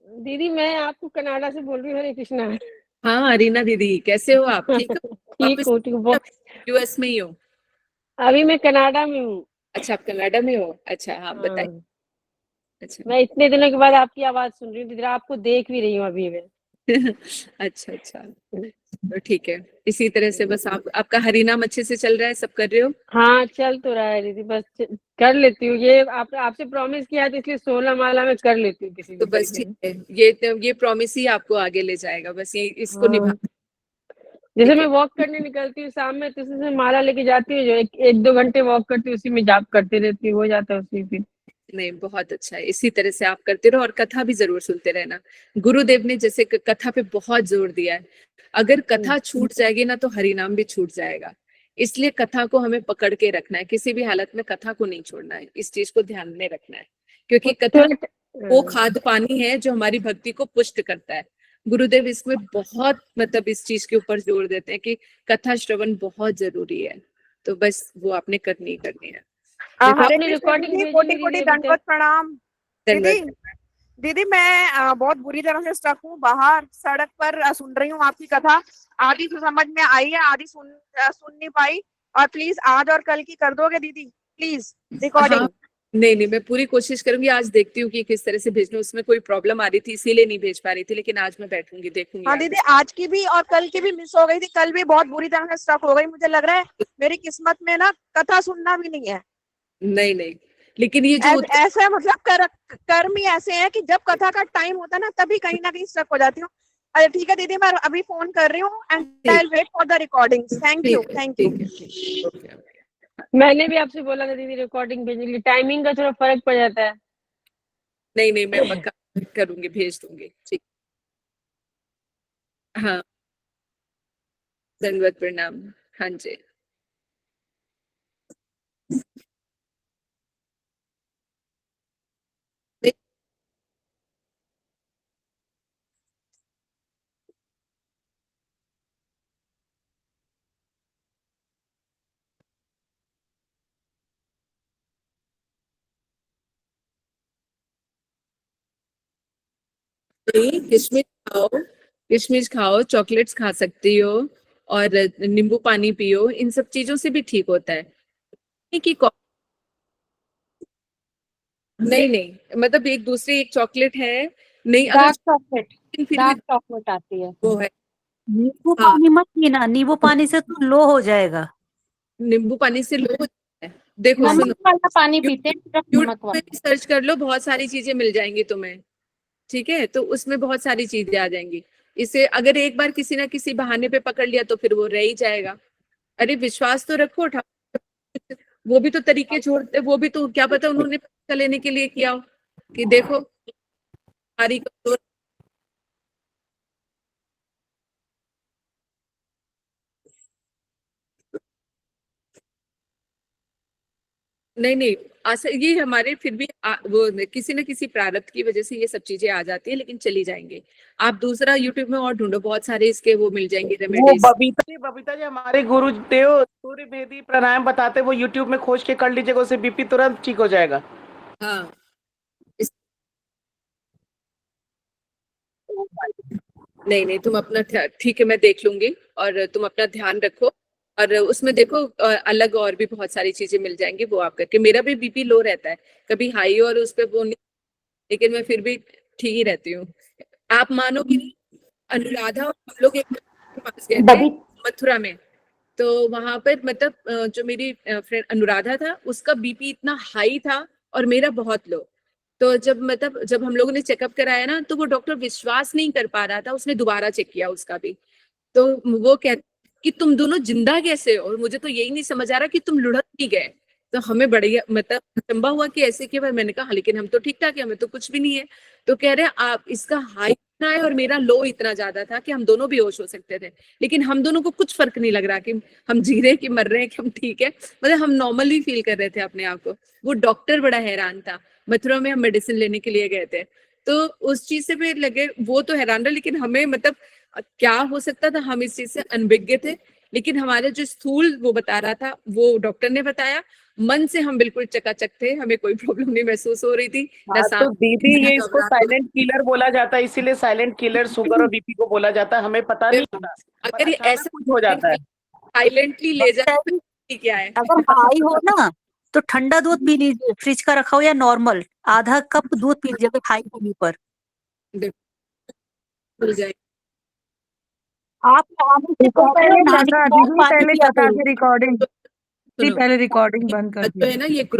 Speaker 7: दीदी मैं आपको कनाडा से बोल रही हूँ। हरे कृष्णा।
Speaker 1: हाँ अरीना दीदी, कैसे हो आप? ठीक हो?
Speaker 7: ठीक
Speaker 1: वापस
Speaker 7: हूँ, ठीक हूँ।
Speaker 1: US में ही हो?
Speaker 7: अभी मैं कनाडा में हूँ।
Speaker 1: अच्छा, आप कनाडा में हो? अच्छा, हाँ बताइए।
Speaker 7: हाँ,
Speaker 1: अच्छा।
Speaker 7: मैं इतने दिनों के बाद आपकी आवाज सुन रही हूँ दीदी, आपको देख भी रही हूँ अभी मैं।
Speaker 1: अच्छा अच्छा, तो ठीक है। इसी तरह से बस आपका हरिनाम अच्छे से चल रहा है, सब कर रहे हो?
Speaker 7: हाँ चल तो रहा है दीदी, बस कर लेती हूँ। ये आपसे प्रॉमिस किया है तो इसलिए 16 माला में कर लेती हूँ किसी
Speaker 1: तो
Speaker 7: भी
Speaker 1: बस
Speaker 7: तरीके
Speaker 1: ठीक
Speaker 7: से।
Speaker 1: है, ये प्रॉमिस ही आपको आगे ले जाएगा, बस ये इसको निभा।
Speaker 7: हाँ, जैसे
Speaker 1: ठीक
Speaker 7: मैं
Speaker 1: है।
Speaker 7: वॉक करने निकलती हूँ शाम में तो उसी से माला लेके जाती हूँ, जो एक दो घंटे वॉक करती हूँ उसी में जाप करते रहती हूँ, हो जाता है उसी फिर।
Speaker 1: नहीं, बहुत अच्छा है, इसी तरह से आप करते रहो, और कथा भी जरूर सुनते रहना। गुरुदेव ने जैसे कथा पे बहुत जोर दिया है, अगर कथा छूट जाएगी ना तो हरिनाम भी छूट जाएगा। इसलिए कथा को हमें पकड़ के रखना है, किसी भी हालत में कथा को नहीं छोड़ना है, इस चीज को ध्यान में रखना है, क्योंकि कथा वो खाद पानी है जो हमारी भक्ति को पुष्ट करता है। गुरुदेव इसमें बहुत मतलब इस चीज के ऊपर जोर देते हैं कि कथा श्रवण बहुत जरूरी है, तो बस वो आपने करनी ही करनी है। देखो,
Speaker 8: हरे
Speaker 7: आपने
Speaker 8: कृष्ण
Speaker 7: रिकॉर्डिंग
Speaker 8: दीदी,
Speaker 7: भेजी
Speaker 8: कोटि
Speaker 7: हुई
Speaker 8: कोटि
Speaker 7: दीदी अभी तक।
Speaker 8: दंडवत प्रणाम। दीदी
Speaker 1: धन्यवाद।
Speaker 8: दीदी मैं बहुत बुरी तरह से स्टक हूँ बाहर सड़क पर, सुन रही हूँ आपकी कथा। आधी तो समझ में आई है, आधी सुन नहीं पाई। और प्लीज आज और कल की कर दोगे दीदी, प्लीज रिकॉर्डिंग।
Speaker 1: हाँ, नहीं नहीं, मैं पूरी कोशिश करूंगी, आज देखती हूँ कि किस तरह से भेजूं, उसमें कोई प्रॉब्लम आ रही थी इसीलिए नहीं भेज पा रही थी, लेकिन आज मैं बैठूंगी देखूंगी
Speaker 8: हाँ
Speaker 1: आज।
Speaker 8: दीदी, आज की भी और कल की भी मिस हो गई थी, कल भी बहुत बुरी तरह से स्टक हो गई। मुझे लग रहा है मेरी किस्मत में ना कथा सुनना भी नहीं है।
Speaker 1: नहीं नहीं, लेकिन ये जो
Speaker 8: ऐसा मतलब कर्म ही ऐसे हैं कि जब कथा का टाइम होता है ना तभी कहीं ना कहीं स्टक हो जाती हूँ। अरे ठीक है दीदी, मैं अभी फोन कर रही हूँ and I will wait for the recordings. Thank you, thank you.
Speaker 1: Okay.
Speaker 7: मैंने भी आपसे बोला था दीदी रिकॉर्डिंग भेजने के लिए, टाइमिंग का थोड़ा फर्क पड़ जाता है।
Speaker 1: नहीं नहीं, मैं पक्का करूंगी, भेज दूंगी, ठीक। हाँ, दंडवत प्रणाम। हाँ जी। नहीं, किशमिश खाओ, किशमिश खाओ, चॉकलेट्स खा सकती हो, और नींबू पानी पियो, इन सब चीजों से भी ठीक होता है। नहीं कि नहीं नहीं, मतलब एक दूसरी एक चॉकलेट है, नहीं अगर
Speaker 9: डार्क चॉकलेट,
Speaker 1: फिर भी
Speaker 9: डार्क चॉकलेट आती है।
Speaker 1: वो है।
Speaker 9: नींबू
Speaker 1: हाँ,
Speaker 9: पानी मत पीना, नींबू पानी से तो लो हो जाएगा।
Speaker 1: नींबू पानी से लो हो जाता है। देखो
Speaker 4: नमक
Speaker 1: सुनो,
Speaker 4: वाला पानी पीते हैं, सिर्फ नमक
Speaker 1: यूट्यूब में
Speaker 4: वाला।
Speaker 1: भी सर्च कर लो, बहुत सारी चीजें मिल जाएंगी तुम्हें, ठीक है? तो उसमें बहुत सारी चीजें आ जाएंगी। इसे अगर एक बार किसी ना किसी बहाने पे पकड़ लिया तो फिर वो रह ही जाएगा। अरे विश्वास तो रखो, वो भी तो तरीके छोड़ते, वो भी तो क्या पता उन्होंने पैसा लेने के लिए किया हो कि देखो हमारी कमजोर। नहीं नहीं, ये हमारे फिर भी वो किसी न किसी प्रारब्ध की वजह से ये सब चीजें आ जाती है, लेकिन चली जाएंगे। आप दूसरा यूट्यूब में और ढूंढो, बहुत सारे इसके वो मिल जाएंगे
Speaker 6: वो
Speaker 1: रेमेडीज।
Speaker 6: बबीता जी हमारे गुरुदेव सूर्य भेदी प्राणायाम बताते, वो यूट्यूब में खोज के कर लीजिएगा, उससे बीपी तुरंत ठीक हो जाएगा।
Speaker 1: हाँ नहीं नहीं, तुम अपना ठीक है, मैं देख लूंगी, और तुम अपना ध्यान रखो। और उसमें देखो अलग और भी बहुत सारी चीजें मिल जाएंगी, वो आप करके। मेरा भी बीपी लो रहता है, कभी हाई और उस पे वो नहीं, लेकिन मैं फिर भी ठीक ही रहती हूँ। आप मानोगे नहीं, अनुराधा और हम लोग एक के पास गए थे मथुरा में, तो वहां पर मतलब जो मेरी फ्रेंड अनुराधा था, उसका बीपी इतना हाई था और मेरा बहुत लो। तो जब हम लोगों ने चेकअप कराया ना, तो वो डॉक्टर विश्वास नहीं कर पा रहा था, उसने दोबारा चेक किया उसका भी। तो वो कहते कि तुम दोनों जिंदा कैसे हो, और मुझे तो यही नहीं समझ आ रहा कि तुम लुढ़क नहीं गए। तो हमें बढ़िया मतलब अचंभा हुआ कि ऐसे क्यों है। मैंने कहा हाँ, लेकिन हम तो ठीक ठाक है, हमें तो कुछ भी नहीं है। तो कह रहे आप इसका हाई इतना है और मेरा लो इतना ज्यादा था कि हम दोनों बेहोश हो सकते थे, लेकिन हम दोनों को कुछ फर्क नहीं लग रहा कि हम जी रहे हैं कि मर रहे हैं कि हम ठीक है, मतलब हम नॉर्मली फील कर रहे थे अपने आप को। वो डॉक्टर बड़ा हैरान था। मथुरा में हम मेडिसिन लेने के लिए गए थे, तो उस चीज से भी लगे, वो तो हैरान रहा, लेकिन हमें मतलब क्या हो सकता था, हम इस चीज से अनभिज्ञ थे। लेकिन हमारे जो स्थूल वो बता रहा था, वो डॉक्टर ने बताया। मन से हम बिल्कुल चकाचक थे, हमें कोई प्रॉब्लम नहीं महसूस हो रही थी, ना
Speaker 6: हाँ,
Speaker 1: सांस
Speaker 6: तो दीदी
Speaker 1: ना
Speaker 6: ये इसको
Speaker 1: घबराहट हो रही
Speaker 6: साइलेंट किलर बोला जाता है, इसीलिए साइलेंट किलर शुगर और बीपी को बोला जाता है, हमें पता नहीं
Speaker 1: थी।
Speaker 6: होता, पर
Speaker 1: अगर ये
Speaker 6: अचानक
Speaker 1: ऐसा
Speaker 6: कुछ हो जाता है।
Speaker 1: साइलेंटली ले जाए तो क्या है।
Speaker 9: अगर हाई हो ना तो ठंडा दूध पी लीजिए, फ्रिज का रखा हो या नॉर्मल, आधा कप दूध पी लीजिए अगर हाई होने पर।
Speaker 1: खुल जाए।
Speaker 9: आप आने से पहले
Speaker 3: रिकॉर्डिंग
Speaker 9: नारियल
Speaker 3: बता
Speaker 9: पानी
Speaker 3: दीदी,
Speaker 9: पानी
Speaker 3: पहले
Speaker 9: पिया
Speaker 3: बता
Speaker 9: करो।
Speaker 3: दे रिकॉर्डिंग,
Speaker 1: सुनो,
Speaker 3: पहले रिकॉर्डिंग बंद कर
Speaker 1: जो है
Speaker 3: दी।
Speaker 1: ना ये